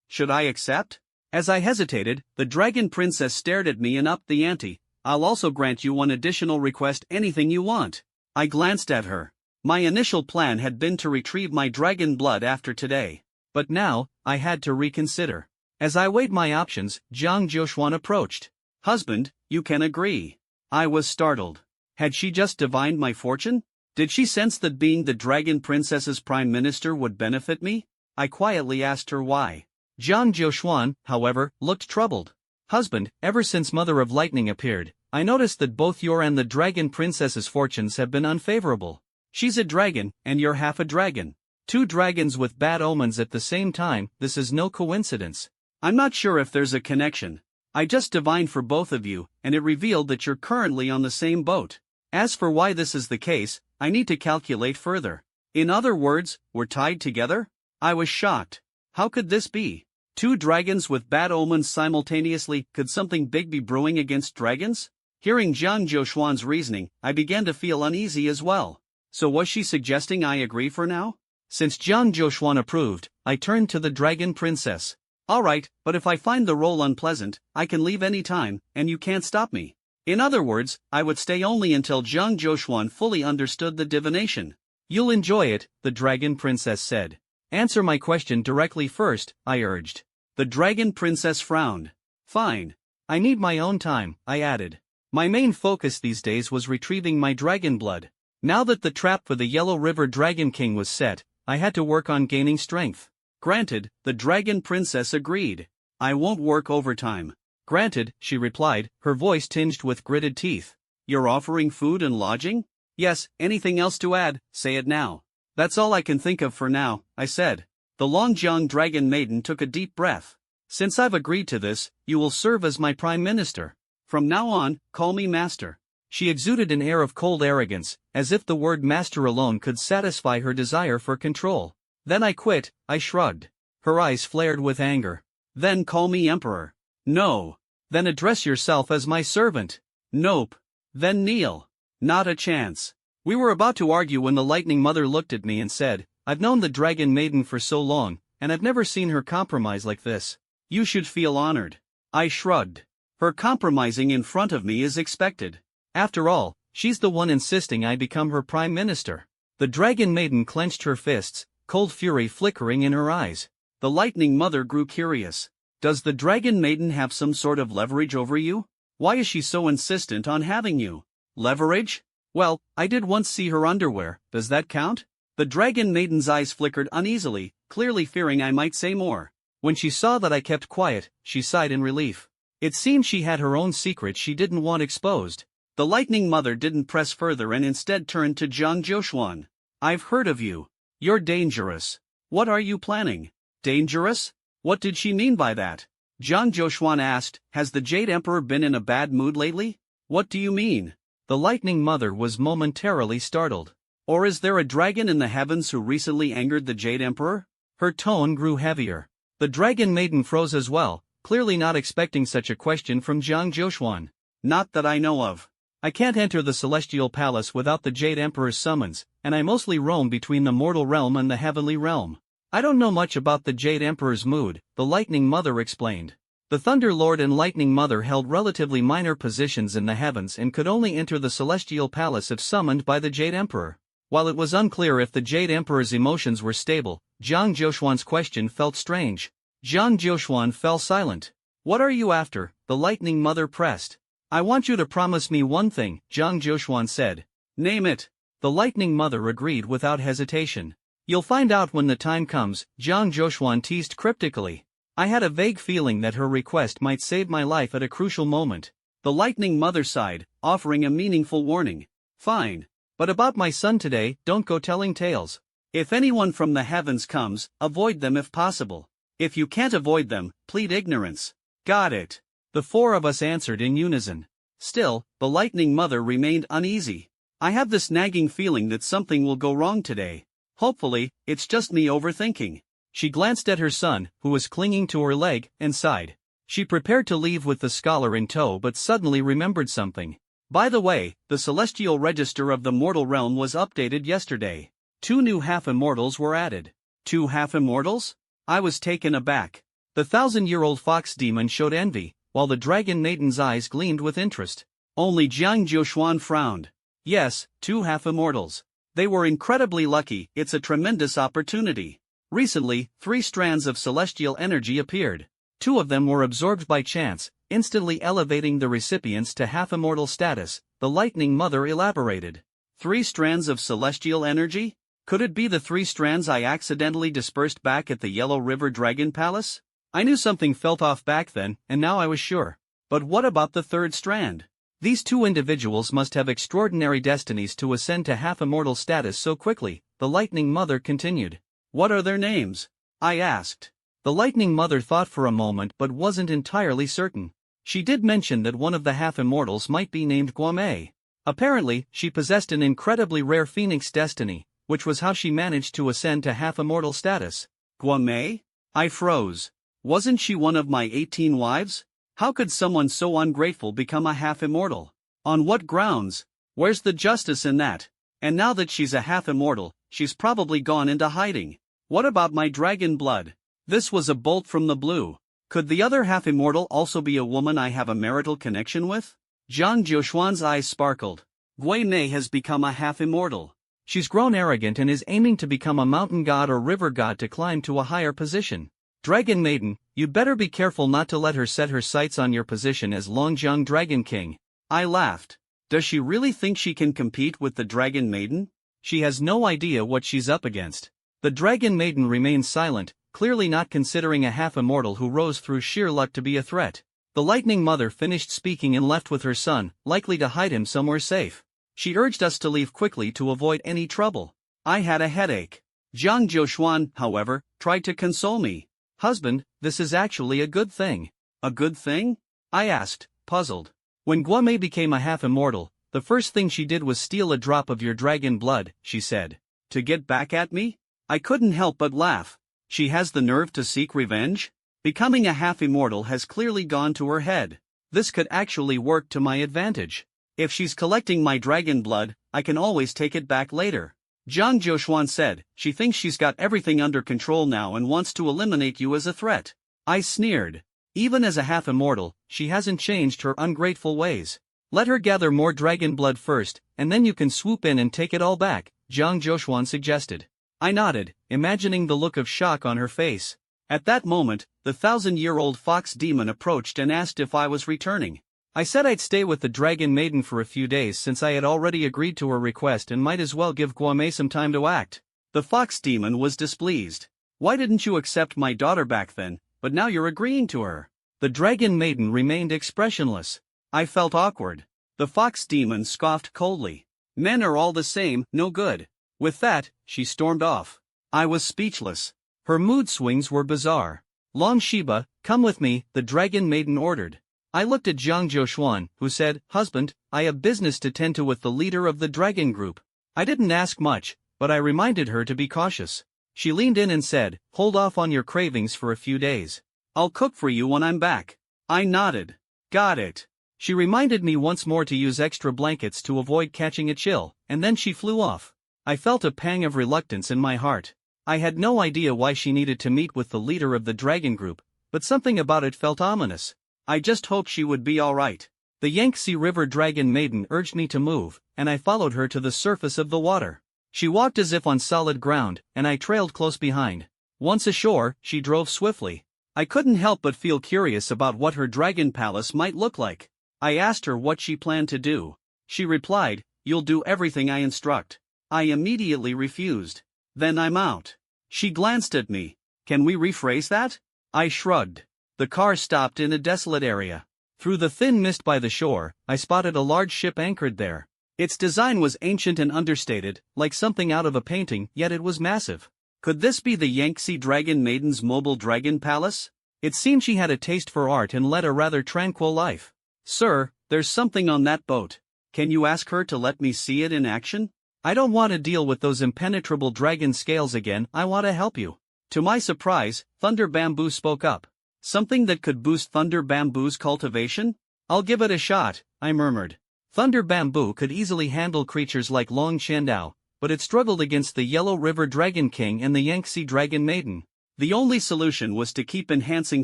Should I accept? As I hesitated, the Dragon Princess stared at me and upped the ante. I'll also grant you 1 additional request, anything you want. I glanced at her. My initial plan had been to retrieve my dragon blood after today. But now, I had to reconsider. As I weighed my options, Jiang Jiuxuan approached. Husband, you can agree. I was startled. Had she just divined my fortune? Did she sense that being the Dragon Princess's Prime Minister would benefit me? I quietly asked her why. Jiang Jiuxuan, however, looked troubled. Husband, ever since Mother of Lightning appeared, I noticed that both your and the Dragon Princess's fortunes have been unfavorable. She's a dragon, and you're half a dragon. 2 dragons with bad omens at the same time, this is no coincidence. I'm not sure if there's a connection. I just divined for both of you, and it revealed that you're currently on the same boat. As for why this is the case, I need to calculate further. In other words, we're tied together? I was shocked. How could this be? 2 dragons with bad omens simultaneously, could something big be brewing against dragons? Hearing Jiang Jiuxuan's reasoning, I began to feel uneasy as well. So was she suggesting I agree for now? Since Jiang Jiuxuan approved, I turned to the Dragon Princess. Alright, but if I find the role unpleasant, I can leave any time, and you can't stop me. In other words, I would stay only until Jiang Jiuxuan fully understood the divination. You'll enjoy it, the Dragon Princess said. Answer my question directly first, I urged. The Dragon Princess frowned. Fine. I need my own time, I added. My main focus these days was retrieving my dragon blood. Now that the trap for the Yellow River Dragon King was set, I had to work on gaining strength. Granted, the Dragon Princess agreed. I won't work overtime. Granted, she replied, her voice tinged with gritted teeth. You're offering food and lodging? Yes, anything else to add, say it now. That's all I can think of for now, I said. The Longjiang Dragon Maiden took a deep breath. Since I've agreed to this, you will serve as my Prime Minister. From now on, call me Master. She exuded an air of cold arrogance, as if the word master alone could satisfy her desire for control. Then I quit, I shrugged. Her eyes flared with anger. Then call me Emperor. No. Then address yourself as my servant. Nope. Then kneel. Not a chance. We were about to argue when the Lightning Mother looked at me and said, I've known the Dragon Maiden for so long, and I've never seen her compromise like this. You should feel honored. I shrugged. Her compromising in front of me is expected. After all, she's the one insisting I become her Prime Minister. The Dragon Maiden clenched her fists, cold fury flickering in her eyes. The Lightning Mother grew curious. Does the Dragon Maiden have some sort of leverage over you? Why is she so insistent on having you? Leverage? Well, I did once see her underwear, does that count? The dragon maiden's eyes flickered uneasily, clearly fearing I might say more. When she saw that I kept quiet, she sighed in relief. It seemed she had her own secret she didn't want exposed. The Lightning Mother didn't press further and instead turned to Jiang Jiuxuan. I've heard of you. You're dangerous. What are you planning? Dangerous? What did she mean by that? Jiang Jiuxuan asked, has the Jade Emperor been in a bad mood lately? What do you mean? The Lightning Mother was momentarily startled. Or is there a dragon in the heavens who recently angered the Jade Emperor? Her tone grew heavier. The Dragon Maiden froze as well, clearly not expecting such a question from Jiang Jiuxuan. Not that I know of. I can't enter the Celestial Palace without the Jade Emperor's summons, and I mostly roam between the mortal realm and the heavenly realm. I don't know much about the Jade Emperor's mood, the Lightning Mother explained. The Thunder Lord and Lightning Mother held relatively minor positions in the heavens and could only enter the Celestial Palace if summoned by the Jade Emperor. While it was unclear if the Jade Emperor's emotions were stable, Jiang Jiuxuan's question felt strange. Jiang Jiuxuan fell silent. What are you after? The Lightning Mother pressed. I want you to promise me one thing, Jiang Jiuxuan said. Name it. The Lightning Mother agreed without hesitation. You'll find out when the time comes, Jiang Jiuxuan teased cryptically. I had a vague feeling that her request might save my life at a crucial moment. The Lightning Mother sighed, offering a meaningful warning. Fine. But about my son today, don't go telling tales. If anyone from the heavens comes, avoid them if possible. If you can't avoid them, plead ignorance. Got it. The four of us answered in unison. Still, the Lightning Mother remained uneasy. I have this nagging feeling that something will go wrong today. Hopefully, it's just me overthinking. She glanced at her son, who was clinging to her leg, and sighed. She prepared to leave with the scholar in tow but suddenly remembered something. By the way, the celestial register of the mortal realm was updated yesterday. 2 new half-immortals were added. 2 half-immortals? I was taken aback. The 1,000-year-old fox demon showed envy, while the dragon maiden's eyes gleamed with interest. Only Jiang Jiuxuan frowned. Yes, 2 half-immortals. They were incredibly lucky, it's a tremendous opportunity. Recently, 3 strands of celestial energy appeared. 2 of them were absorbed by chance, instantly elevating the recipients to half-immortal status, the Lightning Mother elaborated. 3 strands of celestial energy? Could it be the 3 strands I accidentally dispersed back at the Yellow River Dragon Palace? I knew something felt off back then, and now I was sure. But what about the 3rd strand? These 2 individuals must have extraordinary destinies to ascend to half-immortal status so quickly, the Lightning Mother continued. What are their names? I asked. The Lightning Mother thought for a moment but wasn't entirely certain. She did mention that one of the half-immortals might be named Guame. Apparently, she possessed an incredibly rare phoenix destiny, which was how she managed to ascend to half-immortal status. Guame? I froze. Wasn't she one of my 18 wives? How could someone so ungrateful become a half-immortal? On what grounds? Where's the justice in that? And now that she's a half-immortal, she's probably gone into hiding. What about my dragon blood? This was a bolt from the blue. Could the other half-immortal also be a woman I have a marital connection with? Jiang Jiuxuan's eyes sparkled. Guime has become a half-immortal. She's grown arrogant and is aiming to become a mountain god or river god to climb to a higher position. Dragon Maiden, you'd better be careful not to let her set her sights on your position as Longjiang Dragon King. I laughed. Does she really think she can compete with the Dragon Maiden? She has no idea what she's up against. The Dragon Maiden remained silent, clearly not considering a half-immortal who rose through sheer luck to be a threat. The Lightning Mother finished speaking and left with her son, likely to hide him somewhere safe. She urged us to leave quickly to avoid any trouble. I had a headache. Jiang Jiuxuan, however, tried to console me. Husband, this is actually a good thing. A good thing? I asked, puzzled. When Guame became a half-immortal, the first thing she did was steal a drop of your dragon blood, she said. To get back at me? I couldn't help but laugh. She has the nerve to seek revenge? Becoming a half-immortal has clearly gone to her head. This could actually work to my advantage. If she's collecting my dragon blood, I can always take it back later. Jiang Jiuxuan said, she thinks she's got everything under control now and wants to eliminate you as a threat. I sneered. Even as a half-immortal, she hasn't changed her ungrateful ways. Let her gather more dragon blood first, and then you can swoop in and take it all back, Jiang Jiuxuan suggested. I nodded, imagining the look of shock on her face. At that moment, the 1,000-year-old fox demon approached and asked if I was returning. I said I'd stay with the Dragon Maiden for a few days since I had already agreed to her request and might as well give Guame some time to act. The fox demon was displeased. Why didn't you accept my daughter back then, but now you're agreeing to her? The Dragon Maiden remained expressionless. I felt awkward. The fox demon scoffed coldly. Men are all the same, no good. With that, she stormed off. I was speechless. Her mood swings were bizarre. Long Shiba, come with me, the Dragon Maiden ordered. I looked at Jiang Jiuxuan, who said, Husband, I have business to tend to with the leader of the dragon group. I didn't ask much, but I reminded her to be cautious. She leaned in and said, Hold off on your cravings for a few days. I'll cook for you when I'm back. I nodded. Got it. She reminded me once more to use extra blankets to avoid catching a chill, and then she flew off. I felt a pang of reluctance in my heart. I had no idea why she needed to meet with the leader of the dragon group, but something about it felt ominous. I just hoped she would be alright. The Yangtze River Dragon Maiden urged me to move, and I followed her to the surface of the water. She walked as if on solid ground, and I trailed close behind. Once ashore, she drove swiftly. I couldn't help but feel curious about what her dragon palace might look like. I asked her what she planned to do. She replied, You'll do everything I instruct. I immediately refused. Then I'm out. She glanced at me. Can we rephrase that? I shrugged. The car stopped in a desolate area. Through the thin mist by the shore, I spotted a large ship anchored there. Its design was ancient and understated, like something out of a painting, yet it was massive. Could this be the Yangtze Dragon Maiden's mobile dragon palace? It seemed she had a taste for art and led a rather tranquil life. Sir, there's something on that boat. Can you ask her to let me see it in action? I don't want to deal with those impenetrable dragon scales again, I want to help you. To my surprise, Thunder Bamboo spoke up. Something that could boost Thunder Bamboo's cultivation? I'll give it a shot, I murmured. Thunder Bamboo could easily handle creatures like Long Shiba, but it struggled against the Yellow River Dragon King and the Yangtze Dragon Maiden. The only solution was to keep enhancing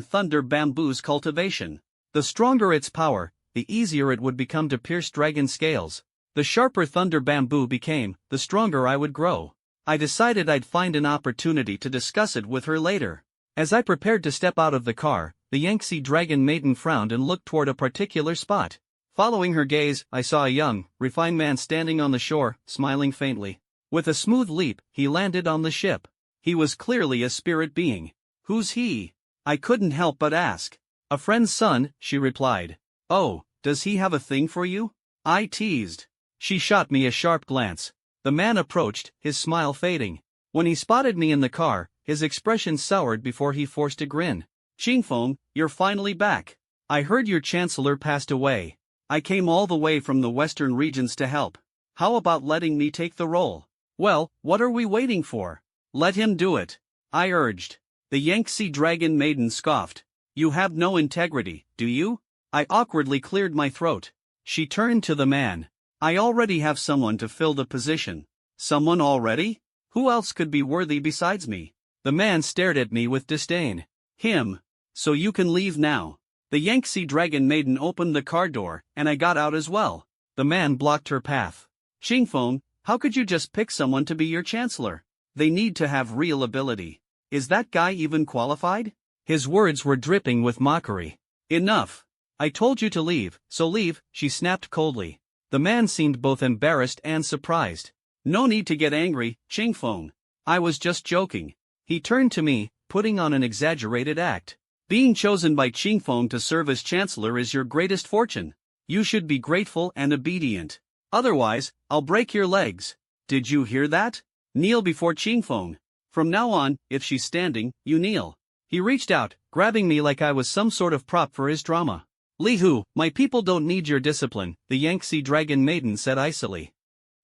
Thunder Bamboo's cultivation. The stronger its power, the easier it would become to pierce dragon scales. The sharper Thunder Bamboo became, the stronger I would grow. I decided I'd find an opportunity to discuss it with her later. As I prepared to step out of the car, the Yangtze Dragon Maiden frowned and looked toward a particular spot. Following her gaze, I saw a young, refined man standing on the shore, smiling faintly. With a smooth leap, he landed on the ship. He was clearly a spirit being. Who's he? I couldn't help but ask. A friend's son, she replied. Oh, does he have a thing for you? I teased. She shot me a sharp glance. The man approached, his smile fading. When he spotted me in the car, his expression soured before he forced a grin. Qingfeng, you're finally back. I heard your chancellor passed away. I came all the way from the western regions to help. How about letting me take the role? Well, what are we waiting for? Let him do it, I urged. The Yangtze Dragon Maiden scoffed. You have no integrity, do you? I awkwardly cleared my throat. She turned to the man. I already have someone to fill the position. Someone already? Who else could be worthy besides me? The man stared at me with disdain. Him. So you can leave now. The Yangtze Dragon Maiden opened the car door, and I got out as well. The man blocked her path. Qingfeng, how could you just pick someone to be your chancellor? They need to have real ability. Is that guy even qualified? His words were dripping with mockery. Enough. I told you to leave, so leave, she snapped coldly. The man seemed both embarrassed and surprised. No need to get angry, Qingfeng. I was just joking. He turned to me, putting on an exaggerated act. Being chosen by Qingfeng to serve as chancellor is your greatest fortune. You should be grateful and obedient. Otherwise, I'll break your legs. Did you hear that? Kneel before Qingfeng. From now on, if she's standing, you kneel. He reached out, grabbing me like I was some sort of prop for his drama. Li Hu, my people don't need your discipline, the Yangtze Dragon Maiden said icily.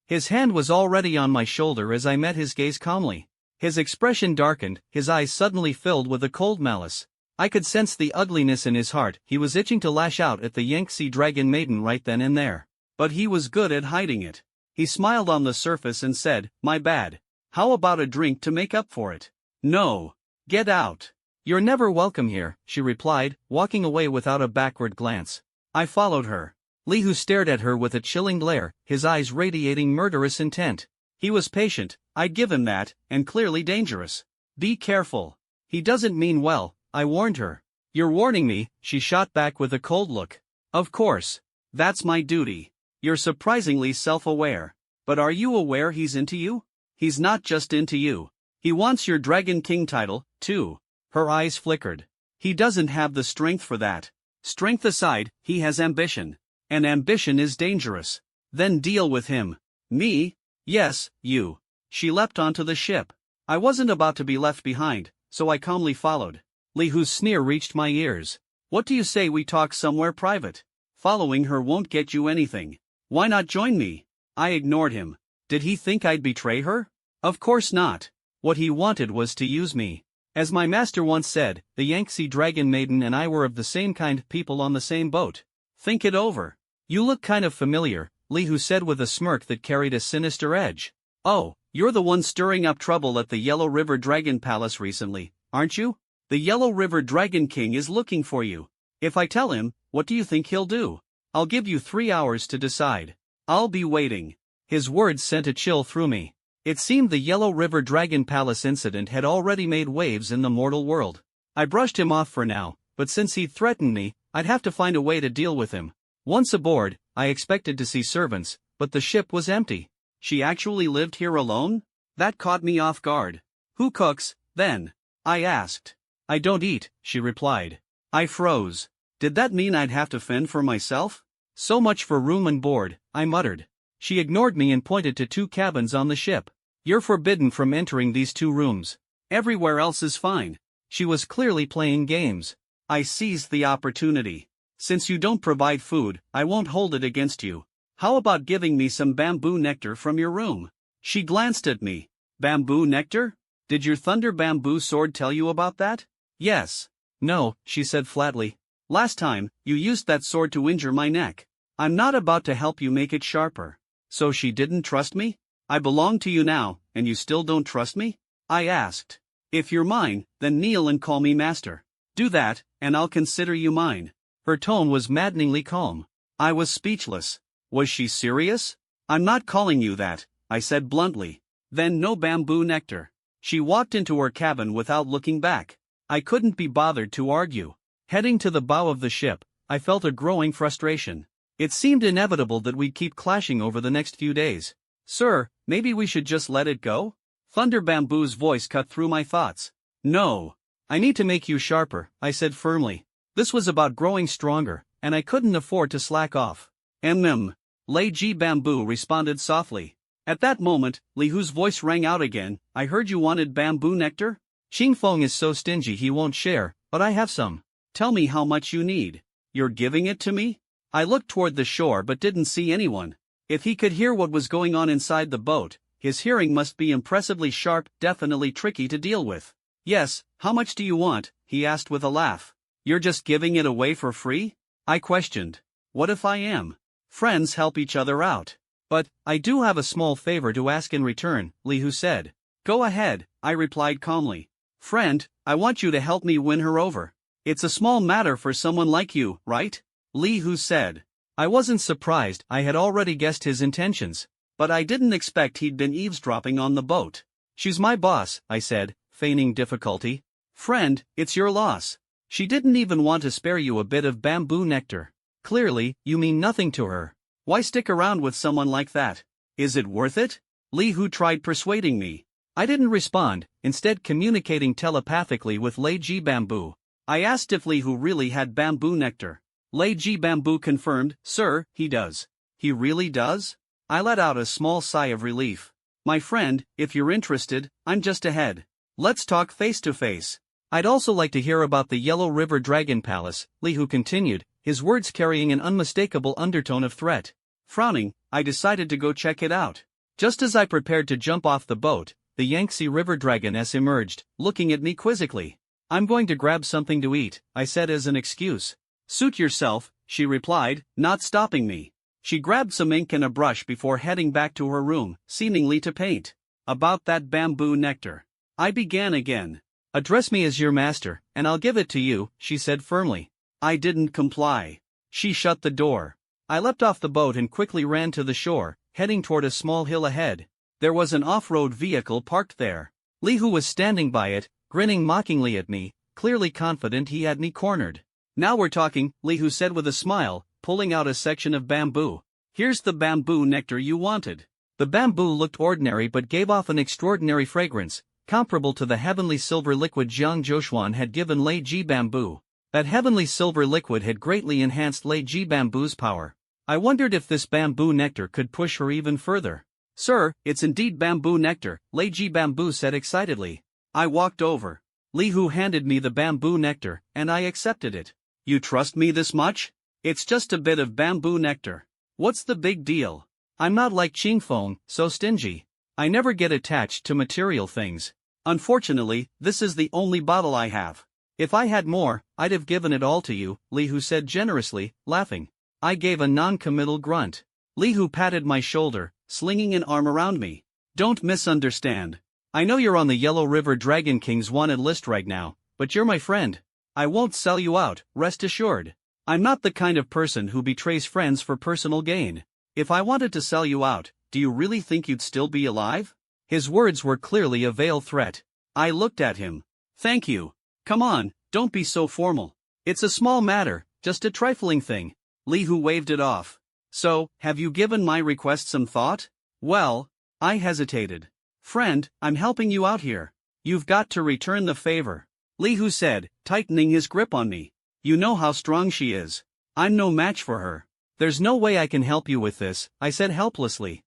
His hand was already on my shoulder as I met his gaze calmly. His expression darkened, his eyes suddenly filled with a cold malice. I could sense the ugliness in his heart. He was itching to lash out at the Yangtze Dragon Maiden right then and there. But he was good at hiding it. He smiled on the surface and said, My bad. How about a drink to make up for it? No. Get out. You're never welcome here, she replied, walking away without a backward glance. I followed her. Li Hu stared at her with a chilling glare, his eyes radiating murderous intent. He was patient, I'd give him that, and clearly dangerous. Be careful. He doesn't mean well, I warned her. You're warning me, she shot back with a cold look. Of course. That's my duty. You're surprisingly self-aware. But are you aware he's into you? He's not just into you. He wants your Dragon King title, too. Her eyes flickered. He doesn't have the strength for that. Strength aside, he has ambition. And ambition is dangerous. Then deal with him. Me? Yes, you. She leapt onto the ship. I wasn't about to be left behind, so I calmly followed. Li Hu's sneer reached my ears. What do you say we talk somewhere private? Following her won't get you anything. Why not join me? I ignored him. Did he think I'd betray her? Of course not. What he wanted was to use me. As my master once said, the Yangtze Dragon Maiden and I were of the same kind, people on the same boat. Think it over. You look kind of familiar, Li Hu said with a smirk that carried a sinister edge. Oh, you're the one stirring up trouble at the Yellow River Dragon Palace recently, aren't you? The Yellow River Dragon King is looking for you. If I tell him, what do you think he'll do? I'll give you 3 hours to decide. I'll be waiting. His words sent a chill through me. It seemed the Yellow River Dragon Palace incident had already made waves in the mortal world. I brushed him off for now, but since he'd threatened me, I'd have to find a way to deal with him. Once aboard, I expected to see servants, but the ship was empty. She actually lived here alone? That caught me off guard. Who cooks, then? I asked. I don't eat, she replied. I froze. Did that mean I'd have to fend for myself? So much for room and board, I muttered. She ignored me and pointed to 2 cabins on the ship. You're forbidden from entering these 2 rooms. Everywhere else is fine. She was clearly playing games. I seized the opportunity. Since you don't provide food, I won't hold it against you. How about giving me some bamboo nectar from your room? She glanced at me. Bamboo nectar? Did your thunder bamboo sword tell you about that? Yes. No, she said flatly. Last time, you used that sword to injure my neck. I'm not about to help you make it sharper. So she didn't trust me? I belong to you now, and you still don't trust me? I asked. If you're mine, then kneel and call me master. Do that, and I'll consider you mine. Her tone was maddeningly calm. I was speechless. Was she serious? I'm not calling you that, I said bluntly. Then no bamboo nectar. She walked into her cabin without looking back. I couldn't be bothered to argue. Heading to the bow of the ship, I felt a growing frustration. It seemed inevitable that we'd keep clashing over the next few days. Sir, maybe we should just let it go? Thunder Bamboo's voice cut through my thoughts. No. I need to make you sharper, I said firmly. This was about growing stronger, and I couldn't afford to slack off. Lei Ji Bamboo responded softly. At that moment, Li Hu's voice rang out again. I heard you wanted bamboo nectar? Xing Feng is so stingy he won't share, but I have some. Tell me how much you need. You're giving it to me? I looked toward the shore but didn't see anyone. If he could hear what was going on inside the boat, his hearing must be impressively sharp, definitely tricky to deal with. Yes, how much do you want? He asked with a laugh. You're just giving it away for free? I questioned. What if I am? Friends help each other out. But, I do have a small favor to ask in return, Li Hu said. Go ahead, I replied calmly. Friend, I want you to help me win her over. It's a small matter for someone like you, right? Li Hu said. I wasn't surprised, I had already guessed his intentions. But I didn't expect he'd been eavesdropping on the boat. She's my boss, I said, feigning difficulty. Friend, it's your loss. She didn't even want to spare you a bit of bamboo nectar. Clearly, you mean nothing to her. Why stick around with someone like that? Is it worth it? Li Hu tried persuading me. I didn't respond, instead communicating telepathically with Lei Ji Bamboo. I asked if Li Hu really had bamboo nectar. Lei Ji Bamboo confirmed, Sir, he does. He really does? I let out a small sigh of relief. My friend, if you're interested, I'm just ahead. Let's talk face to face. I'd also like to hear about the Yellow River Dragon Palace, Li Hu continued, his words carrying an unmistakable undertone of threat. Frowning, I decided to go check it out. Just as I prepared to jump off the boat, the Yangtze River Dragoness emerged, looking at me quizzically. I'm going to grab something to eat, I said as an excuse. Suit yourself, she replied, not stopping me. She grabbed some ink and a brush before heading back to her room, seemingly to paint. About that bamboo nectar. I began again. Address me as your master, and I'll give it to you, she said firmly. I didn't comply. She shut the door. I leapt off the boat and quickly ran to the shore, heading toward a small hill ahead. There was an off-road vehicle parked there. Li Hu was standing by it, grinning mockingly at me, clearly confident he had me cornered. Now we're talking, Li Hu said with a smile, pulling out a section of bamboo. "Here's the bamboo nectar you wanted." The bamboo looked ordinary but gave off an extraordinary fragrance, comparable to the heavenly silver liquid Jiang Jiuxuan had given Lei Ji bamboo. That heavenly silver liquid had greatly enhanced Lei Ji bamboo's power. I wondered if this bamboo nectar could push her even further. "Sir, it's indeed bamboo nectar," Lei Ji bamboo said excitedly. I walked over. Li Hu handed me the bamboo nectar, and I accepted it. "You trust me this much? It's just a bit of bamboo nectar. What's the big deal? I'm not like Qingfeng, so stingy. I never get attached to material things. Unfortunately, this is the only bottle I have. If I had more, I'd have given it all to you," Li Hu said generously, laughing. I gave a non-committal grunt. Li Hu patted my shoulder, slinging an arm around me. "Don't misunderstand. I know you're on the Yellow River Dragon King's wanted list right now, but you're my friend. I won't sell you out, rest assured. I'm not the kind of person who betrays friends for personal gain. If I wanted to sell you out, do you really think you'd still be alive?" His words were clearly a veiled threat. I looked at him. "Thank you. Come on, don't be so formal. It's a small matter, just a trifling thing." Li Hu waved it off. "So, have you given my request some thought?" "Well," I hesitated. "Friend, I'm helping you out here. You've got to return the favor," Li Hu said, tightening his grip on me. "You know how strong she is. I'm no match for her." "There's no way I can help you with this," I said helplessly.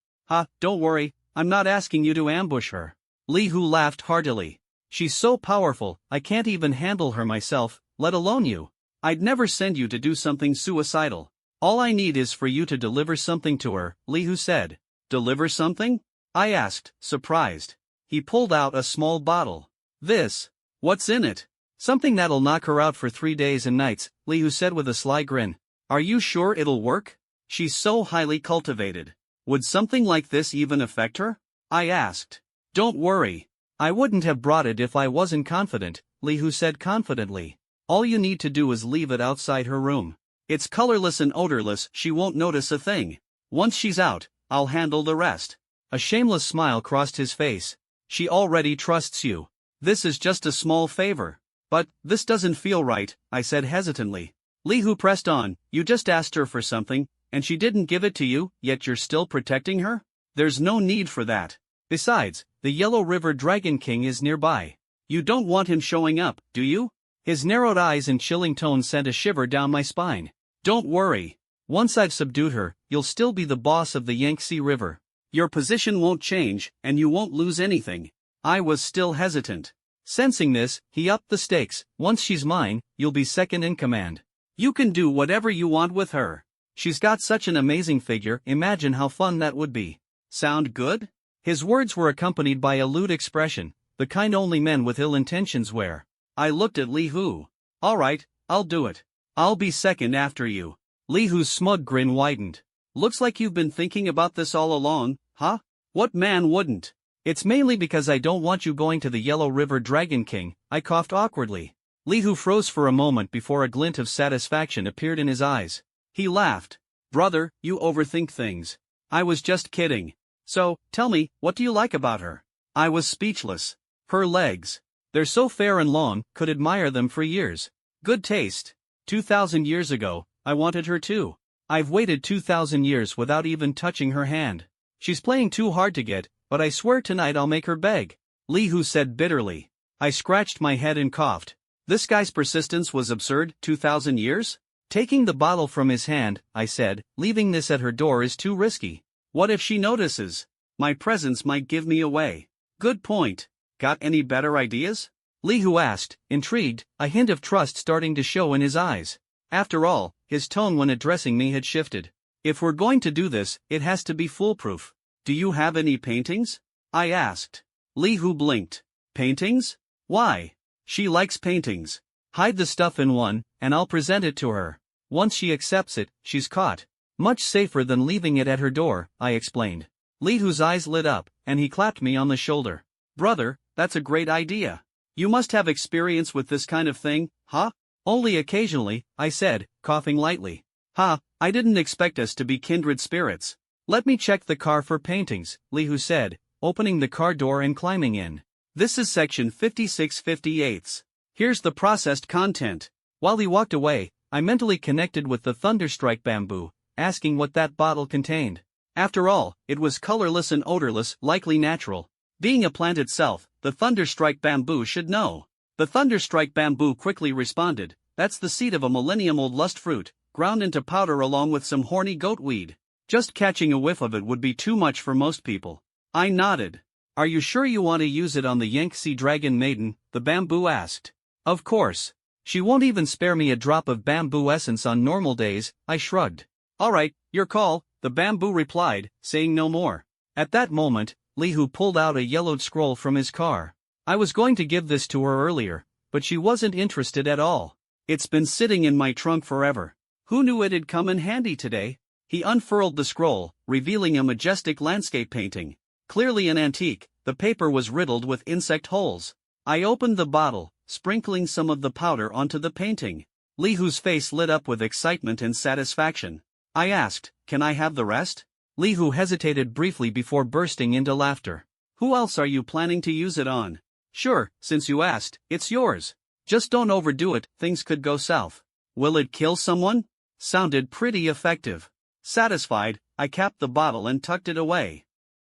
Don't worry, I'm not asking you to ambush her." Li Hu laughed heartily. "She's so powerful, I can't even handle her myself, let alone you. I'd never send you to do something suicidal. All I need is for you to deliver something to her," Li Hu said. "Deliver something?" I asked, surprised. He pulled out a small bottle. "This? What's in it?" "Something that'll knock her out for 3 days and nights," Li Hu said with a sly grin. "Are you sure it'll work? She's so highly cultivated. Would something like this even affect her?" I asked. "Don't worry. I wouldn't have brought it if I wasn't confident," Li Hu said confidently. "All you need to do is leave it outside her room. It's colorless and odorless, she won't notice a thing. Once she's out, I'll handle the rest." A shameless smile crossed his face. "She already trusts you. This is just a small favor." "But, this doesn't feel right," I said hesitantly. Li Hu pressed on. "You just asked her for something, and she didn't give it to you, yet you're still protecting her? There's no need for that. Besides, the Yellow River Dragon King is nearby. You don't want him showing up, do you?" His narrowed eyes and chilling tone sent a shiver down my spine. "Don't worry. Once I've subdued her, you'll still be the boss of the Yangtze River. Your position won't change, and you won't lose anything." I was still hesitant. Sensing this, he upped the stakes. "Once she's mine, you'll be second in command. You can do whatever you want with her. She's got such an amazing figure, imagine how fun that would be." "Sound good?" His words were accompanied by a lewd expression, the kind only men with ill intentions wear. I looked at Li Hu. "All right, I'll do it. I'll be second after you." Li Hu's smug grin widened. "Looks like you've been thinking about this all along, huh? What man wouldn't?" "It's mainly because I don't want you going to the Yellow River Dragon King," I coughed awkwardly. Li Hu froze for a moment before a glint of satisfaction appeared in his eyes. He laughed. "Brother, you overthink things. I was just kidding. So, tell me, what do you like about her?" I was speechless. "Her legs. They're so fair and long, could admire them for years. Good taste. 2,000 years ago, I wanted her too. I've waited 2,000 years without even touching her hand. She's playing too hard to get, but I swear tonight I'll make her beg," Li Hu said bitterly. I scratched my head and coughed. This guy's persistence was absurd. 2,000 years? Taking the bottle from his hand, I said, "Leaving this at her door is too risky. What if she notices? My presence might give me away." "Good point. Got any better ideas?" Li Hu asked, intrigued, a hint of trust starting to show in his eyes. After all, his tone when addressing me had shifted. "If we're going to do this, it has to be foolproof. Do you have any paintings?" I asked. Li Hu blinked. "Paintings? Why?" "She likes paintings. Hide the stuff in one, and I'll present it to her. Once she accepts it, she's caught. Much safer than leaving it at her door," I explained. Li Hu's eyes lit up, and he clapped me on the shoulder. "Brother, that's a great idea. You must have experience with this kind of thing, huh?" "Only occasionally," I said, coughing lightly. I didn't expect us to be kindred spirits." "Let me check the car for paintings," Li Hu said, opening the car door and climbing in. "This is section 5658. Here's the processed content." While he walked away, I mentally connected with the thunderstrike bamboo, asking what that bottle contained. After all, it was colorless and odorless, likely natural. Being a plant itself, the thunderstrike bamboo should know. The thunderstrike bamboo quickly responded, "That's the seed of a millennium-old lust fruit, ground into powder along with some horny goat weed. Just catching a whiff of it would be too much for most people." I nodded. "Are you sure you want to use it on the Yangtze dragon maiden?" the bamboo asked. "Of course. She won't even spare me a drop of bamboo essence on normal days," I shrugged. "Alright, your call," the bamboo replied, saying no more. At that moment, Li Hu pulled out a yellowed scroll from his car. I was going to give this to her earlier, but she wasn't interested at all. "It's been sitting in my trunk forever. Who knew it'd come in handy today?" He unfurled the scroll, revealing a majestic landscape painting. Clearly an antique, the paper was riddled with insect holes. I opened the bottle, sprinkling some of the powder onto the painting. Li Hu's face lit up with excitement and satisfaction. I asked, "Can I have the rest?" Li Hu hesitated briefly before bursting into laughter. "Who else are you planning to use it on?" "Sure, since you asked, it's yours. Just don't overdo it, things could go south." "Will it kill someone?" Sounded pretty effective. Satisfied, I capped the bottle and tucked it away.